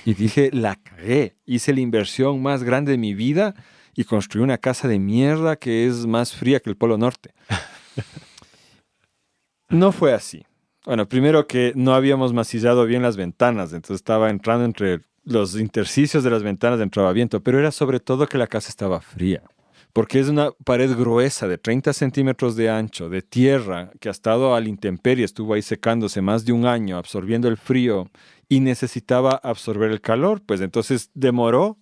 Speaker 2: Y dije, la cagué. Hice la inversión más grande de mi vida y construí una casa de mierda que es más fría que el Polo Norte. No fue así. Bueno, primero que no habíamos macizado bien las ventanas, entonces estaba entrando entre los intersticios de las ventanas, entraba viento, pero era sobre todo que la casa estaba fría. Porque es una pared gruesa de 30 centímetros de ancho, de tierra, que ha estado a la intemperie, estuvo ahí secándose más de un año, absorbiendo el frío y necesitaba absorber el calor, pues entonces demoró.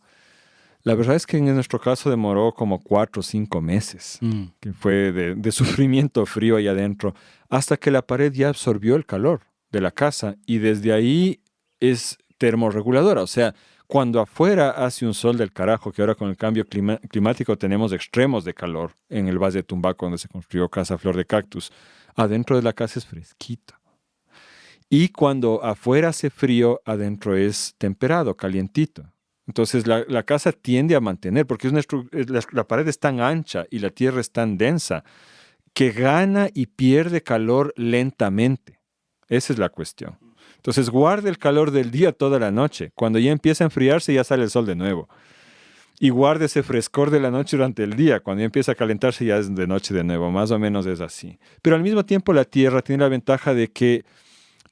Speaker 2: La verdad es que en nuestro caso demoró como 4 o 5 meses, que fue de sufrimiento frío ahí adentro, hasta que la pared ya absorbió el calor de la casa y desde ahí es termorreguladora, o sea, cuando afuera hace un sol del carajo, que ahora con el cambio climático tenemos extremos de calor en el Valle de Tumbaco, donde se construyó Casa Flor de Cactus, adentro de la casa es fresquito. Y cuando afuera hace frío, adentro es temperado, calientito. Entonces la casa tiende a mantener, porque la pared es tan ancha y la tierra es tan densa, que gana y pierde calor lentamente. Esa es la cuestión. Entonces guarda el calor del día toda la noche. Cuando ya empieza a enfriarse ya sale el sol de nuevo. Y guarda ese frescor de la noche durante el día. Cuando ya empieza a calentarse ya es de noche de nuevo. Más o menos es así. Pero al mismo tiempo la tierra tiene la ventaja de que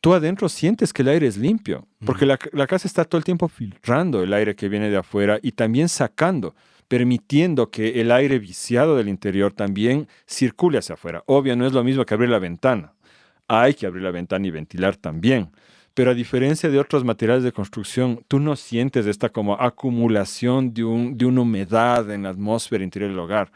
Speaker 2: tú adentro sientes que el aire es limpio. Porque la casa está todo el tiempo filtrando el aire que viene de afuera y también sacando, permitiendo que el aire viciado del interior también circule hacia afuera. Obvio, no es lo mismo que abrir la ventana. Hay que abrir la ventana y ventilar también. Pero a diferencia de otros materiales de construcción, tú no sientes esta como acumulación de una humedad en la atmósfera interior del hogar.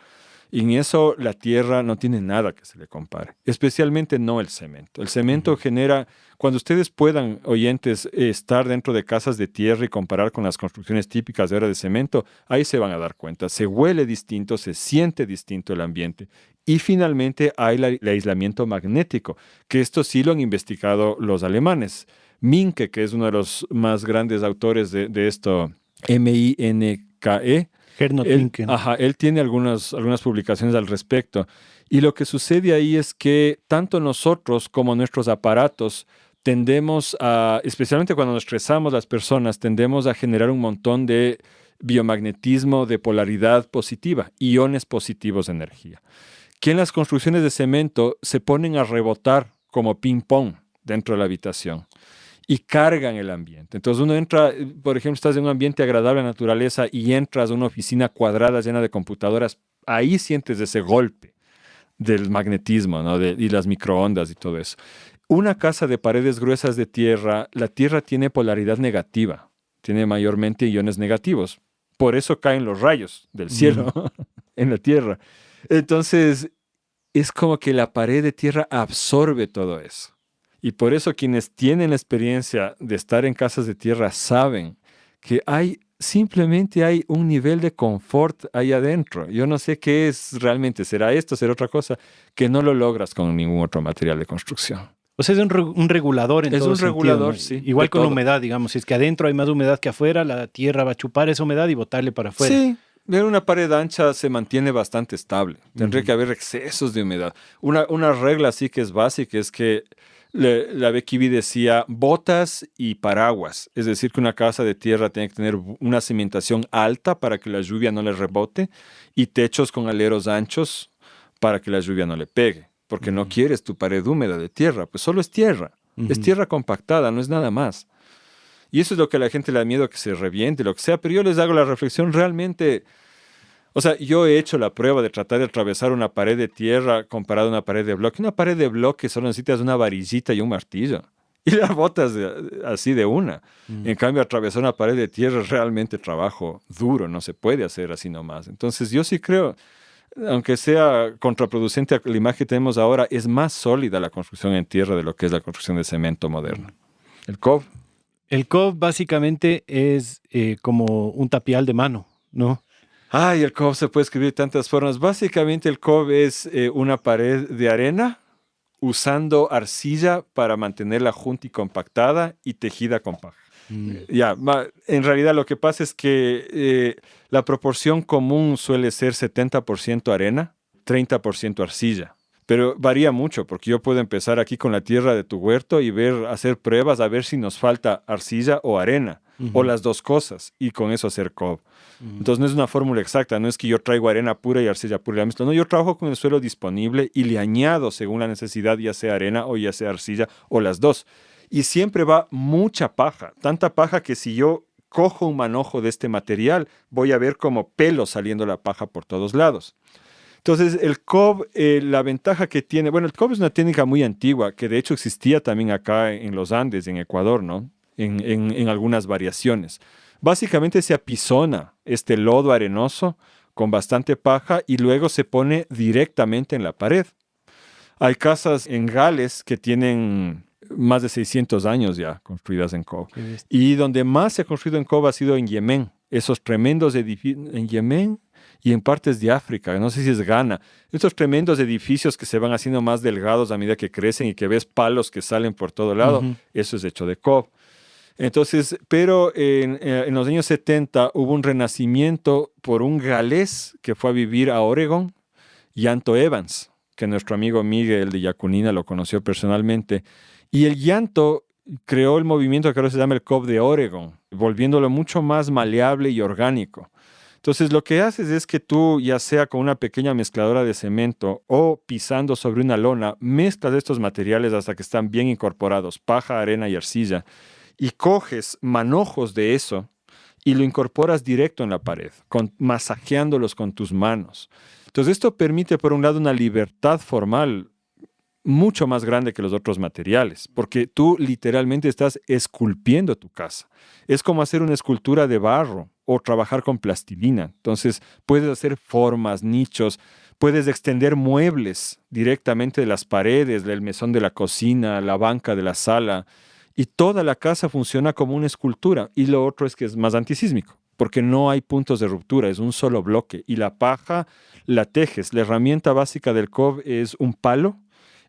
Speaker 2: Y en eso la tierra no tiene nada que se le compare, especialmente no el cemento. El cemento genera, cuando ustedes puedan, oyentes, estar dentro de casas de tierra y comparar con las construcciones típicas de ahora de cemento, ahí se van a dar cuenta. Se huele distinto, se siente distinto el ambiente. Y finalmente hay el aislamiento magnético, que esto sí lo han investigado los alemanes. Minke, que es uno de los más grandes autores de esto, M-I-N-K-E, él tiene algunas publicaciones al respecto. Y lo que sucede ahí es que tanto nosotros como nuestros aparatos tendemos a, especialmente cuando nos estresamos las personas, tendemos a generar un montón de biomagnetismo de polaridad positiva, iones positivos de energía, que en las construcciones de cemento se ponen a rebotar como ping-pong dentro de la habitación. Y cargan el ambiente. Entonces uno entra, por ejemplo, estás en un ambiente agradable a la naturaleza y entras a una oficina cuadrada llena de computadoras, ahí sientes ese golpe del magnetismo, ¿no? Y las microondas y todo eso. Una casa de paredes gruesas de tierra, la tierra tiene polaridad negativa, tiene mayormente iones negativos. Por eso caen los rayos del cielo en la tierra. Entonces es como que la pared de tierra absorbe todo eso. Y por eso quienes tienen la experiencia de estar en casas de tierra saben que simplemente hay un nivel de confort ahí adentro. Yo no sé qué es realmente, será esto, será otra cosa, que no lo logras con ningún otro material de construcción.
Speaker 1: O sea, es un regulador en todo sentido. Es un regulador,
Speaker 2: sí.
Speaker 1: Igual con la humedad, digamos. Si es que adentro hay más humedad que afuera, la tierra va a chupar esa humedad y botarle para afuera.
Speaker 2: Sí. Una pared ancha se mantiene bastante estable. Tendría que haber excesos de humedad. Una regla así que es básica es que la Bekibi decía botas y paraguas. Es decir, que una casa de tierra tiene que tener una cimentación alta para que la lluvia no le rebote y techos con aleros anchos para que la lluvia no le pegue. Porque no quieres tu pared húmeda de tierra, pues solo es tierra. Es tierra compactada, no es nada más. Y eso es lo que a la gente le da miedo, que se reviente, lo que sea. Pero yo les hago la reflexión realmente. O sea, yo he hecho la prueba de tratar de atravesar una pared de tierra comparada a una pared de bloque. Una pared de bloque solo necesitas una varillita y un martillo. Y la botas así de una. En cambio, atravesar una pared de tierra es realmente trabajo duro. No se puede hacer así nomás. Entonces, yo sí creo, aunque sea contraproducente a la imagen que tenemos ahora, es más sólida la construcción en tierra de lo que es la construcción de cemento moderno. El cob.
Speaker 1: El cob básicamente es como un tapial de mano, ¿no?
Speaker 2: Ay, el cob se puede escribir de tantas formas. Básicamente el cob es una pared de arena usando arcilla para mantenerla junta y compactada y tejida con paja. Ya, en realidad lo que pasa es que la proporción común suele ser 70% arena, 30% arcilla. Pero varía mucho, porque yo puedo empezar aquí con la tierra de tu huerto y hacer pruebas a ver si nos falta arcilla o arena, o las dos cosas, y con eso hacer cob. Entonces no es una fórmula exacta, no es que yo traigo arena pura y arcilla pura y la mezclo. No, yo trabajo con el suelo disponible y le añado según la necesidad, ya sea arena o ya sea arcilla, o las dos. Y siempre va mucha paja, tanta paja que si yo cojo un manojo de este material, voy a ver como pelo saliendo la paja por todos lados. Entonces, el cob, la ventaja que tiene, bueno, el cob es una técnica muy antigua, que de hecho existía también acá en los Andes, en Ecuador, ¿no? En algunas variaciones. Básicamente se apisona este lodo arenoso con bastante paja y luego se pone directamente en la pared. Hay casas en Gales que tienen más de 600 años ya construidas en cob. Y donde más se ha construido en cob ha sido en Yemen. Esos tremendos edificios en Yemen y en partes de África, no sé si es Ghana, estos tremendos edificios que se van haciendo más delgados a medida que crecen y que ves palos que salen por todo lado, eso es hecho de cob. Entonces, pero en los años 70 hubo un renacimiento por un galés que fue a vivir a Oregon, Llanto Evans, que nuestro amigo Miguel de Yacunina lo conoció personalmente, y el llanto creó el movimiento que ahora se llama el cob de Oregon, volviéndolo mucho más maleable y orgánico. Entonces, lo que haces es que tú, ya sea con una pequeña mezcladora de cemento o pisando sobre una lona, mezclas estos materiales hasta que están bien incorporados, paja, arena y arcilla, y coges manojos de eso y lo incorporas directo en la pared, masajeándolos con tus manos. Entonces, esto permite, por un lado, una libertad formal mucho más grande que los otros materiales, porque tú literalmente estás esculpiendo tu casa. Es como hacer una escultura de barro o trabajar con plastilina. Entonces, puedes hacer formas, nichos, puedes extender muebles directamente de las paredes, del mesón de la cocina, la banca de la sala, y toda la casa funciona como una escultura. Y lo otro es que es más antisísmico, porque no hay puntos de ruptura, es un solo bloque. Y la paja la tejes. La herramienta básica del cob es un palo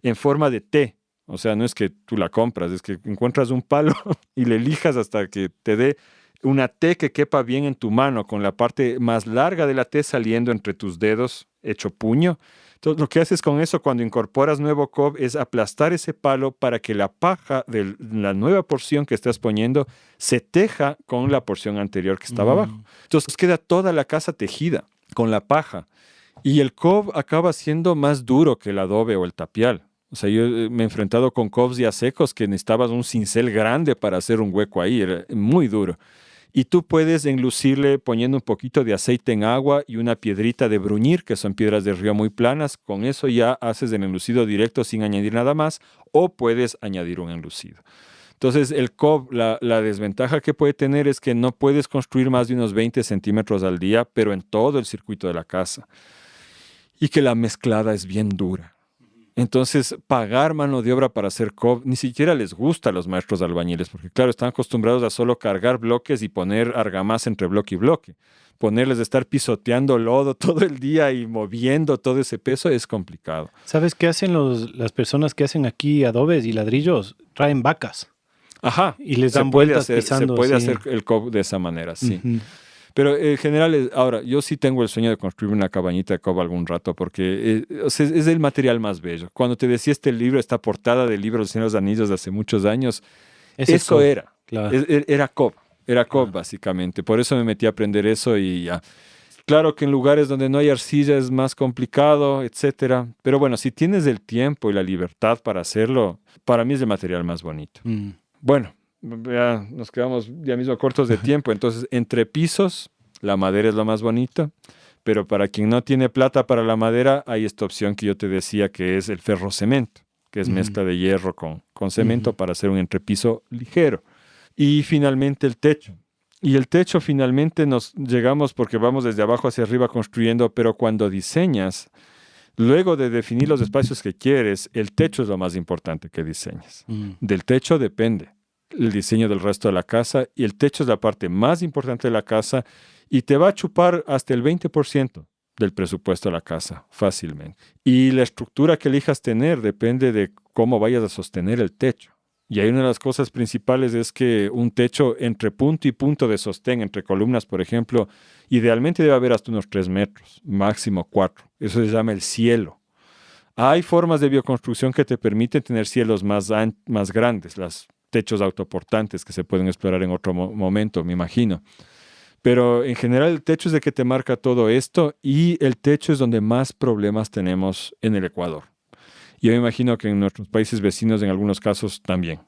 Speaker 2: en forma de T. O sea, no es que tú la compras, es que encuentras un palo y le lijas hasta que te dé una T que quepa bien en tu mano, con la parte más larga de la T saliendo entre tus dedos, hecho puño. Entonces, lo que haces con eso cuando incorporas nuevo cob es aplastar ese palo para que la paja de la nueva porción que estás poniendo se teja con la porción anterior que estaba abajo. Entonces, queda toda la casa tejida con la paja. Y el cob acaba siendo más duro que el adobe o el tapial. O sea, yo me he enfrentado con cobs ya secos que necesitabas un cincel grande para hacer un hueco ahí. Era muy duro. Y tú puedes enlucirle poniendo un poquito de aceite en agua y una piedrita de bruñir, que son piedras de río muy planas. Con eso ya haces el enlucido directo sin añadir nada más, o puedes añadir un enlucido. Entonces, el cob, la desventaja que puede tener es que no puedes construir más de unos 20 centímetros al día, pero en todo el circuito de la casa. Y que la mezclada es bien dura. Entonces, pagar mano de obra para hacer cob ni siquiera les gusta a los maestros albañiles, porque claro, están acostumbrados a solo cargar bloques y poner argamasa entre bloque y bloque. Ponerles de estar pisoteando lodo todo el día y moviendo todo ese peso es complicado.
Speaker 1: ¿Sabes qué hacen las personas que hacen aquí adobes y ladrillos? Traen vacas.
Speaker 2: Ajá.
Speaker 1: Y les dan vueltas
Speaker 2: Se
Speaker 1: pisando.
Speaker 2: puede hacer el cob de esa manera, sí. Pero en general, ahora, yo sí tengo el sueño de construir una cabañita de cob algún rato, porque es el material más bello. Cuando te decía este libro, esta portada del libro Los Señor de los Anillos de hace muchos años, eso cob. Era. Claro. Era cob. Era cob, básicamente. Por eso me metí a aprender eso y ya. Claro que en lugares donde no hay arcilla es más complicado, etcétera. Pero bueno, si tienes el tiempo y la libertad para hacerlo, para mí es el material más bonito. Bueno, ya nos quedamos ya mismo cortos de tiempo. Entonces, entre pisos, la madera es lo más bonito. Pero para quien no tiene plata para la madera, hay esta opción que yo te decía que es el ferrocemento, que es mezcla de hierro con cemento para hacer un entrepiso ligero. Y finalmente el techo. Y el techo finalmente nos llegamos porque vamos desde abajo hacia arriba construyendo, pero cuando diseñas, luego de definir los espacios que quieres, el techo es lo más importante que diseñes. Del techo depende el diseño del resto de la casa y el techo es la parte más importante de la casa y te va a chupar hasta el 20% del presupuesto de la casa fácilmente. Y la estructura que elijas tener depende de cómo vayas a sostener el techo. Y ahí una de las cosas principales es que un techo entre punto y punto de sostén, entre columnas, por ejemplo, idealmente debe haber hasta unos 3 metros, máximo 4. Eso se llama el cielo. Hay formas de bioconstrucción que te permiten tener cielos más grandes, los techos autoportantes que se pueden explorar en otro momento, me imagino. Pero en general el techo es de que te marca todo esto y el techo es donde más problemas tenemos en el Ecuador. Yo me imagino que en nuestros países vecinos en algunos casos también.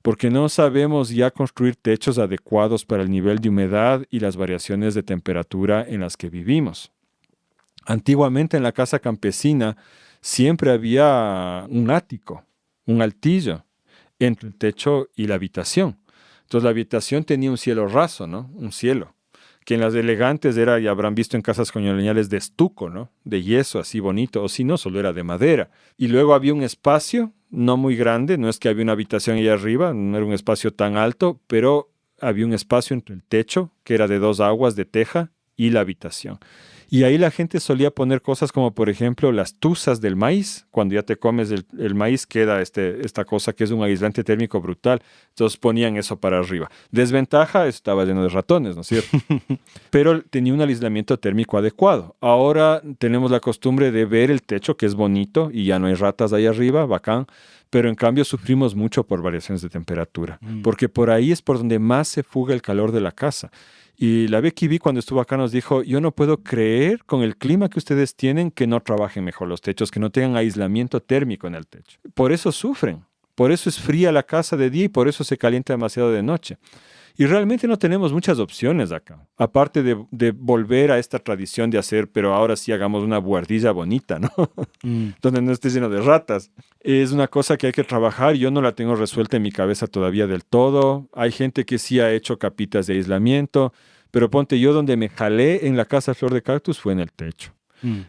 Speaker 2: Porque no sabemos ya construir techos adecuados para el nivel de humedad y las variaciones de temperatura en las que vivimos. Antiguamente en la casa campesina siempre había un ático, un altillo, entre el techo y la habitación. Entonces la habitación tenía un cielo raso, ¿no? Un cielo. Que en las elegantes era, ya habrán visto en casas coloniales de estuco, ¿no? De yeso, así bonito. O si no, solo era de madera. Y luego había un espacio, no muy grande, no es que había una habitación ahí arriba, no era un espacio tan alto, pero había un espacio entre el techo, que era de 2 aguas de teja, y la habitación. Y ahí la gente solía poner cosas como, por ejemplo, las tuzas del maíz. Cuando ya te comes el maíz, queda esta cosa que es un aislante térmico brutal. Entonces ponían eso para arriba. Desventaja, estaba lleno de ratones, ¿no es cierto? Pero tenía un aislamiento térmico adecuado. Ahora tenemos la costumbre de ver el techo, que es bonito, y ya no hay ratas ahí arriba, bacán. Pero en cambio sufrimos mucho por variaciones de temperatura. Porque por ahí es por donde más se fuga el calor de la casa. Y la Becky B cuando estuvo acá nos dijo, yo no puedo creer con el clima que ustedes tienen que no trabajen mejor los techos, que no tengan aislamiento térmico en el techo. Por eso sufren, por eso es fría la casa de día y por eso se calienta demasiado de noche. Y realmente no tenemos muchas opciones acá, aparte de volver a esta tradición de hacer, pero ahora sí hagamos una buhardilla bonita, ¿no? Donde no esté lleno de ratas. Es una cosa que hay que trabajar, yo no la tengo resuelta en mi cabeza todavía del todo. Hay gente que sí ha hecho capitas de aislamiento, pero ponte yo donde me jalé en la casa Flor de Cactus fue en el techo.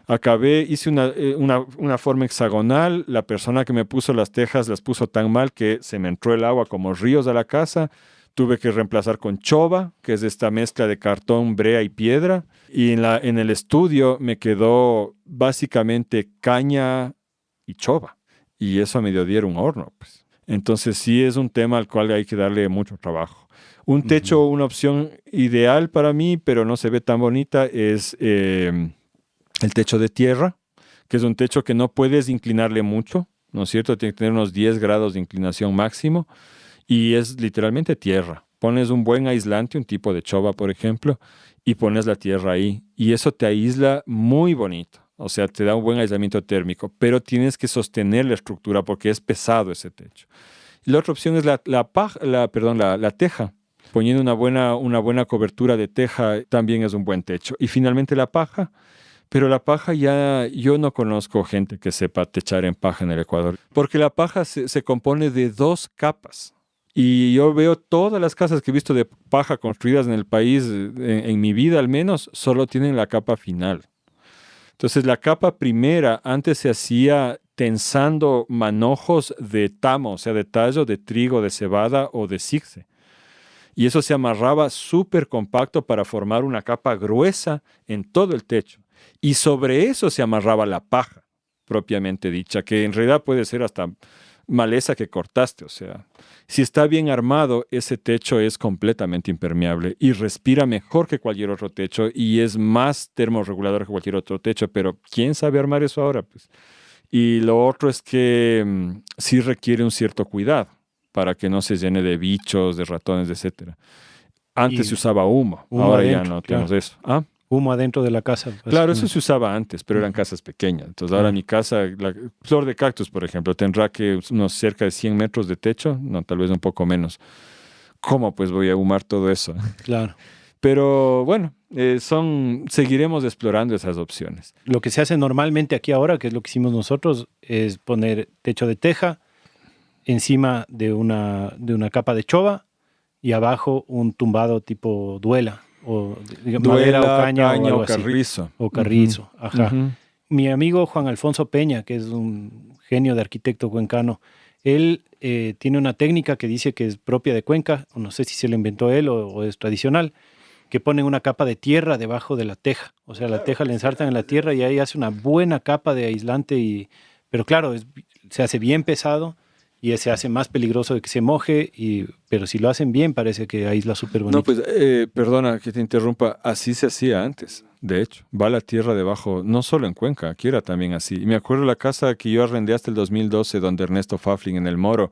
Speaker 2: Acabé, hice una forma hexagonal, la persona que me puso las tejas las puso tan mal que se me entró el agua como ríos a la casa. Tuve que reemplazar con choba, que es esta mezcla de cartón, brea y piedra. Y en el estudio me quedó básicamente caña y choba. Y eso a mediodía era un horno, pues. Entonces sí es un tema al cual hay que darle mucho trabajo. Un techo, una opción ideal para mí, pero no se ve tan bonita, es el techo de tierra, que es un techo que no puedes inclinarle mucho, ¿no es cierto? Tiene que tener unos 10 grados de inclinación máximo. Y es literalmente tierra. Pones un buen aislante, un tipo de choba, por ejemplo, y pones la tierra ahí. Y eso te aísla muy bonito. O sea, te da un buen aislamiento térmico, pero tienes que sostener la estructura porque es pesado ese techo. Y la otra opción es la teja. Poniendo una buena cobertura de teja también es un buen techo. Y finalmente la paja. Pero la paja yo no conozco gente que sepa techar en paja en el Ecuador, porque la paja se compone de 2 capas. Y yo veo todas las casas que he visto de paja construidas en el país, en mi vida al menos, solo tienen la capa final. Entonces la capa primera antes se hacía tensando manojos de tamo, o sea, de tallo de trigo, de cebada o de sigse. Y eso se amarraba súper compacto para formar una capa gruesa en todo el techo. Y sobre eso se amarraba la paja, propiamente dicha, que en realidad puede ser hasta maleza que cortaste. O sea, si está bien armado, ese techo es completamente impermeable y respira mejor que cualquier otro techo y es más termorregulador que cualquier otro techo. Pero ¿quién sabe armar eso ahora? Pues? Y lo otro es que sí requiere un cierto cuidado para que no se llene de bichos, de ratones, etc. Antes se usaba humo ahora adentro, ya no tenemos eso. ¿Ah?
Speaker 1: Humo adentro de la casa.
Speaker 2: Claro, eso se usaba antes, pero eran casas pequeñas. Entonces ahora mi casa, la Flor de Cactus, por ejemplo, tendrá que unos cerca de 100 metros de techo, no, tal vez un poco menos. ¿cómo pues voy a ahumar todo eso?
Speaker 1: Claro.
Speaker 2: Pero bueno, seguiremos explorando esas opciones.
Speaker 1: Lo que se hace normalmente aquí ahora, que es lo que hicimos nosotros, es poner techo de teja encima de una capa de choba y abajo un tumbado tipo duela, o madera o caña o algo
Speaker 2: o carrizo.
Speaker 1: así. O carrizo, ajá.
Speaker 2: Uh-huh.
Speaker 1: Mi amigo Juan Alfonso Peña, que es un genio de arquitecto cuencano, él tiene una técnica que dice que es propia de Cuenca, no sé si se la inventó él o es tradicional, que ponen una capa de tierra debajo de la teja. O sea, la teja la ensartan en la tierra y ahí hace una buena capa de aislante. Pero claro, se hace bien pesado y se hace más peligroso de que se moje. Pero si lo hacen bien, parece que aísla súper bonito.
Speaker 2: No, pues, perdona que te interrumpa. Así se hacía antes, de hecho. Va la tierra debajo, no solo en Cuenca, aquí era también así. Y me acuerdo la casa que yo arrendé hasta el 2012, donde Ernesto Pfaffling en El Moro,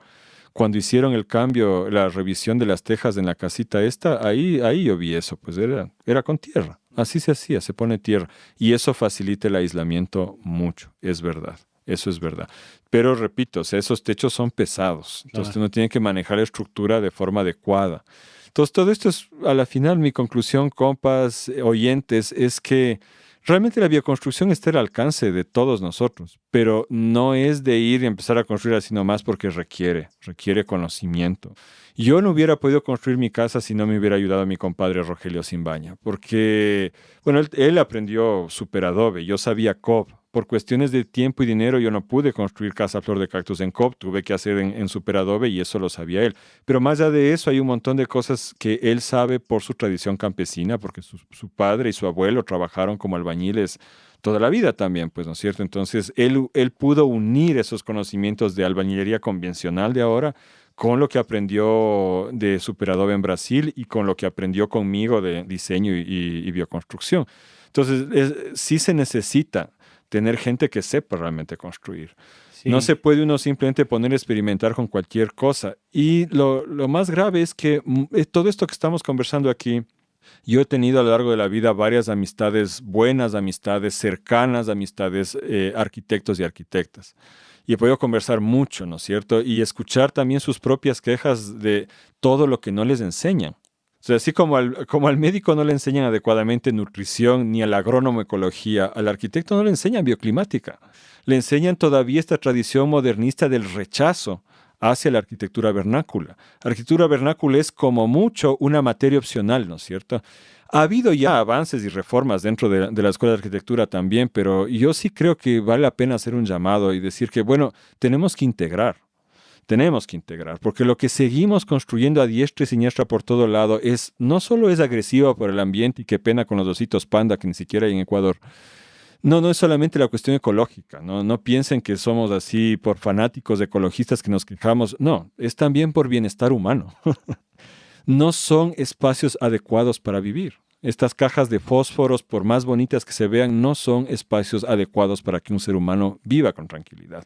Speaker 2: cuando hicieron el cambio, la revisión de las tejas en la casita esta, ahí yo vi eso, pues era con tierra. Así se hacía, se pone tierra. Y eso facilita el aislamiento mucho, es verdad. Eso es verdad. Pero repito, o sea, esos techos son pesados. Entonces uno tiene que manejar la estructura de forma adecuada. Entonces todo esto es, a la final, mi conclusión, compas, oyentes, es que realmente la bioconstrucción está al alcance de todos nosotros, pero no es de ir y empezar a construir así nomás porque requiere conocimiento. Yo no hubiera podido construir mi casa si no me hubiera ayudado mi compadre Rogelio Simbaña, porque, bueno, él aprendió Superadobe, yo sabía COB. Por cuestiones de tiempo y dinero yo no pude construir casa flor de cactus en COB, tuve que hacer en Superadobe y eso lo sabía él. Pero más allá de eso hay un montón de cosas que él sabe por su tradición campesina, porque su padre y su abuelo trabajaron como albañiles toda la vida también, pues, ¿no es cierto? Entonces él pudo unir esos conocimientos de albañilería convencional de ahora con lo que aprendió de Superadobe en Brasil y con lo que aprendió conmigo de diseño y bioconstrucción. Entonces sí se necesita tener gente que sepa realmente construir. Sí. No se puede uno simplemente poner a experimentar con cualquier cosa. Y lo más grave es que todo esto que estamos conversando aquí, yo he tenido a lo largo de la vida varias amistades, buenas amistades, cercanas amistades, arquitectos y arquitectas. Y he podido conversar mucho, ¿no es cierto? Y escuchar también sus propias quejas de todo lo que no les enseñan. O sea, así como al médico no le enseñan adecuadamente nutrición ni al agrónomo ecología, al arquitecto no le enseñan bioclimática. Le enseñan todavía esta tradición modernista del rechazo hacia la arquitectura vernácula. La arquitectura vernácula es como mucho una materia opcional, ¿no es cierto? Ha habido ya avances y reformas dentro de la Escuela de Arquitectura también, pero yo sí creo que vale la pena hacer un llamado y decir que, bueno, tenemos que integrar, porque lo que seguimos construyendo a diestra y siniestra por todo lado no solo es agresivo por el ambiente y qué pena con los ositos panda que ni siquiera hay en Ecuador. No es solamente la cuestión ecológica, no piensen que somos así por fanáticos ecologistas que nos quejamos, no, es también por bienestar humano. No son espacios adecuados para vivir. Estas cajas de fósforos, por más bonitas que se vean, no son espacios adecuados para que un ser humano viva con tranquilidad.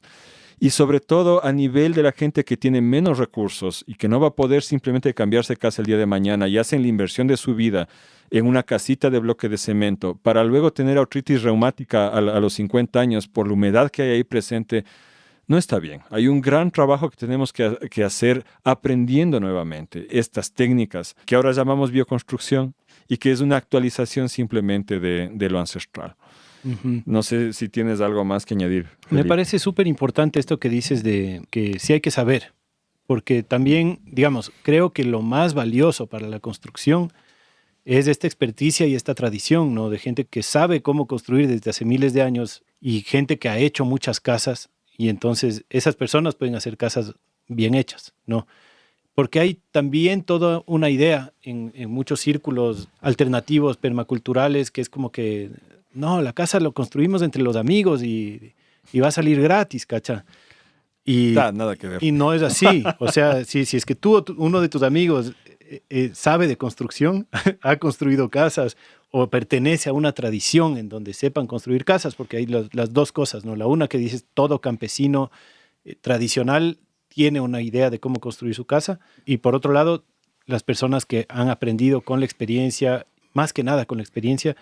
Speaker 2: Y sobre todo a nivel de la gente que tiene menos recursos y que no va a poder simplemente cambiarse de casa el día de mañana y hacen la inversión de su vida en una casita de bloque de cemento para luego tener artritis reumática a los 50 años por la humedad que hay ahí presente, no está bien. Hay un gran trabajo que tenemos que hacer aprendiendo nuevamente estas técnicas que ahora llamamos bioconstrucción y que es una actualización simplemente de lo ancestral. Uh-huh. No sé si tienes algo más que añadir, Felipe.
Speaker 1: Me parece súper importante esto que dices de que sí hay que saber, porque también, digamos, creo que lo más valioso para la construcción es esta experticia y esta tradición, ¿no? De gente que sabe cómo construir desde hace miles de años y gente que ha hecho muchas casas y entonces esas personas pueden hacer casas bien hechas, ¿no? Porque hay también toda una idea en muchos círculos alternativos, permaculturales, que es como que no, la casa lo construimos entre los amigos y va a salir gratis, ¿cacha? Y
Speaker 2: nada que ver.
Speaker 1: Y no es así. O sea, si es que uno de tus amigos sabe de construcción, ha construido casas o pertenece a una tradición en donde sepan construir casas, porque hay las dos cosas, ¿no? La una que dices todo campesino tradicional tiene una idea de cómo construir su casa, y por otro lado, las personas que han aprendido con la experiencia, más que nada con la experiencia,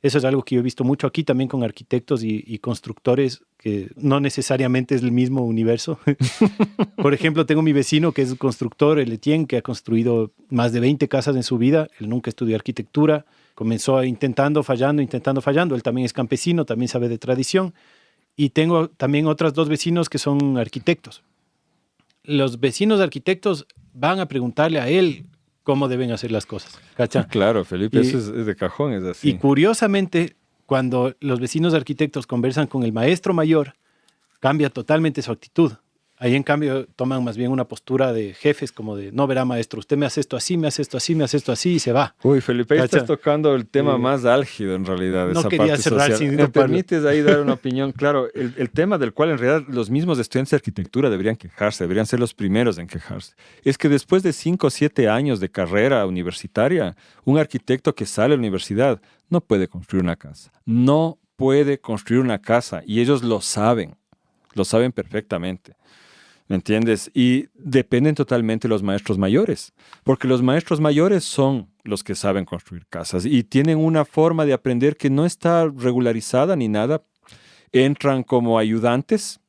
Speaker 1: Eso es algo que yo he visto mucho aquí también con arquitectos y constructores, que no necesariamente es el mismo universo. Por ejemplo, tengo mi vecino que es constructor, el Etienne, que ha construido más de 20 casas en su vida. Él nunca estudió arquitectura, comenzó intentando, fallando. Él también es campesino, también sabe de tradición. Y tengo también otras 2 vecinos que son arquitectos. Los vecinos arquitectos van a preguntarle a él cómo deben hacer las cosas. ¿Cacha?
Speaker 2: Claro, Felipe, eso es de cajón, es así.
Speaker 1: Y curiosamente, cuando los vecinos arquitectos conversan con el maestro mayor, cambia totalmente su actitud. Ahí, en cambio, toman más bien una postura de jefes, como de, no, verá, maestro, usted me hace esto así, me hace esto así, me hace esto así, y se va.
Speaker 2: Uy, Felipe, ahí
Speaker 1: ¿Cacha?
Speaker 2: estás tocando el tema más álgido, en realidad,
Speaker 1: No
Speaker 2: esa
Speaker 1: quería
Speaker 2: parte
Speaker 1: cerrar
Speaker 2: social.
Speaker 1: sin
Speaker 2: ¿Me
Speaker 1: toparlo.
Speaker 2: permites ahí dar una opinión? Claro, el tema del cual en realidad los mismos estudiantes de arquitectura deberían quejarse, deberían ser los primeros en quejarse. Es que después de 5 o 7 años de carrera universitaria, un arquitecto que sale a la universidad no puede construir una casa. No puede construir una casa, y ellos lo saben perfectamente. ¿Me entiendes? Y dependen totalmente de los maestros mayores, porque los maestros mayores son los que saben construir casas y tienen una forma de aprender que no está regularizada ni nada. Entran como ayudantes,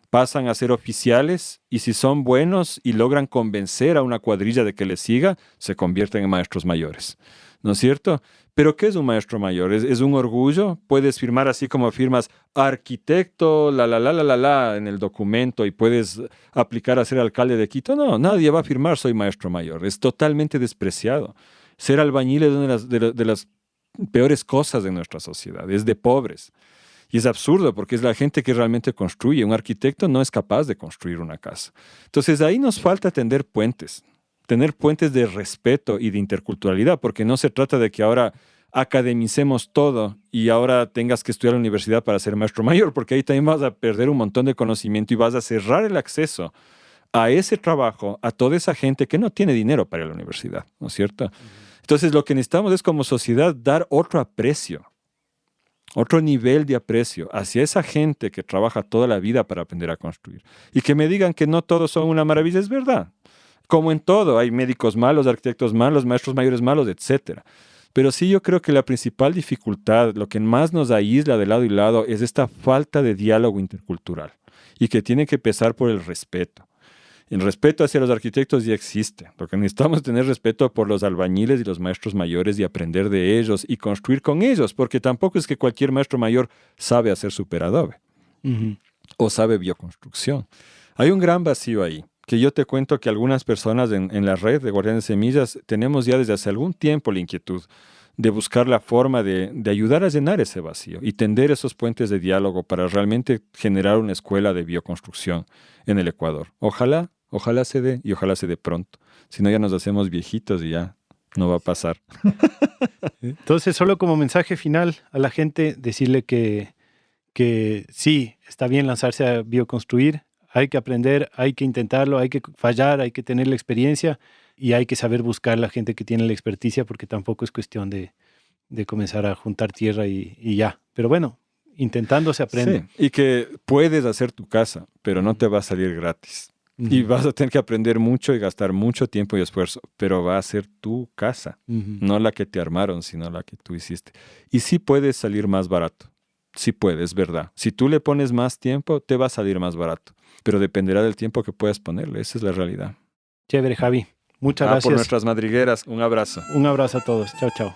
Speaker 2: pasan a ser oficiales, y si son buenos y logran convencer a una cuadrilla de que les siga, se convierten en maestros mayores. ¿No es cierto? ¿Pero qué es un maestro mayor? ¿Es un orgullo? Puedes firmar así como firmas arquitecto, en el documento, y puedes aplicar a ser alcalde de Quito. No, nadie va a firmar soy maestro mayor. Es totalmente despreciado. Ser albañil es una de las peores cosas de nuestra sociedad. Es de pobres. Y es absurdo porque es la gente que realmente construye. Un arquitecto no es capaz de construir una casa. Entonces ahí nos falta tender puentes. Tener puentes de respeto y de interculturalidad, porque no se trata de que ahora academicemos todo y ahora tengas que estudiar en la universidad para ser maestro mayor, porque ahí también vas a perder un montón de conocimiento y vas a cerrar el acceso a ese trabajo a toda esa gente que no tiene dinero para ir a la universidad, ¿no es cierto? Entonces lo que necesitamos es, como sociedad, dar otro aprecio, otro nivel de aprecio hacia esa gente que trabaja toda la vida para aprender a construir. Y que me digan que no todos son una maravilla, es verdad. Como en todo, hay médicos malos, arquitectos malos, maestros mayores malos, etc. Pero sí, yo creo que la principal dificultad, lo que más nos aísla de lado y lado, es esta falta de diálogo intercultural, y que tiene que empezar por el respeto. El respeto hacia los arquitectos ya existe. Lo que necesitamos es tener respeto por los albañiles y los maestros mayores y aprender de ellos y construir con ellos, porque tampoco es que cualquier maestro mayor sabe hacer superadobe o sabe bioconstrucción. Hay un gran vacío ahí, que yo te cuento que algunas personas en la red de Guardianes de Semillas tenemos ya desde hace algún tiempo la inquietud de buscar la forma de ayudar a llenar ese vacío y tender esos puentes de diálogo para realmente generar una escuela de bioconstrucción en el Ecuador. Ojalá se dé, y ojalá se dé pronto. Si no, ya nos hacemos viejitos y ya no va a pasar.
Speaker 1: Entonces, solo como mensaje final a la gente, decirle que sí, está bien lanzarse a bioconstruir. Hay que aprender, hay que intentarlo, hay que fallar, hay que tener la experiencia y hay que saber buscar la gente que tiene la experticia, porque tampoco es cuestión de comenzar a juntar tierra y ya. Pero bueno, intentando se aprende.
Speaker 2: Sí, y que puedes hacer tu casa, pero no te va a salir gratis. Y vas a tener que aprender mucho y gastar mucho tiempo y esfuerzo, pero va a ser tu casa, no la que te armaron, sino la que tú hiciste. Y sí puedes salir más barato. Sí puedes, verdad. Si tú le pones más tiempo, te va a salir más barato. Pero dependerá del tiempo que puedas ponerle. Esa es la realidad.
Speaker 1: Chévere, Javi. Muchas gracias.
Speaker 2: Por nuestras madrigueras, un abrazo.
Speaker 1: Un abrazo a todos. Chao, chao.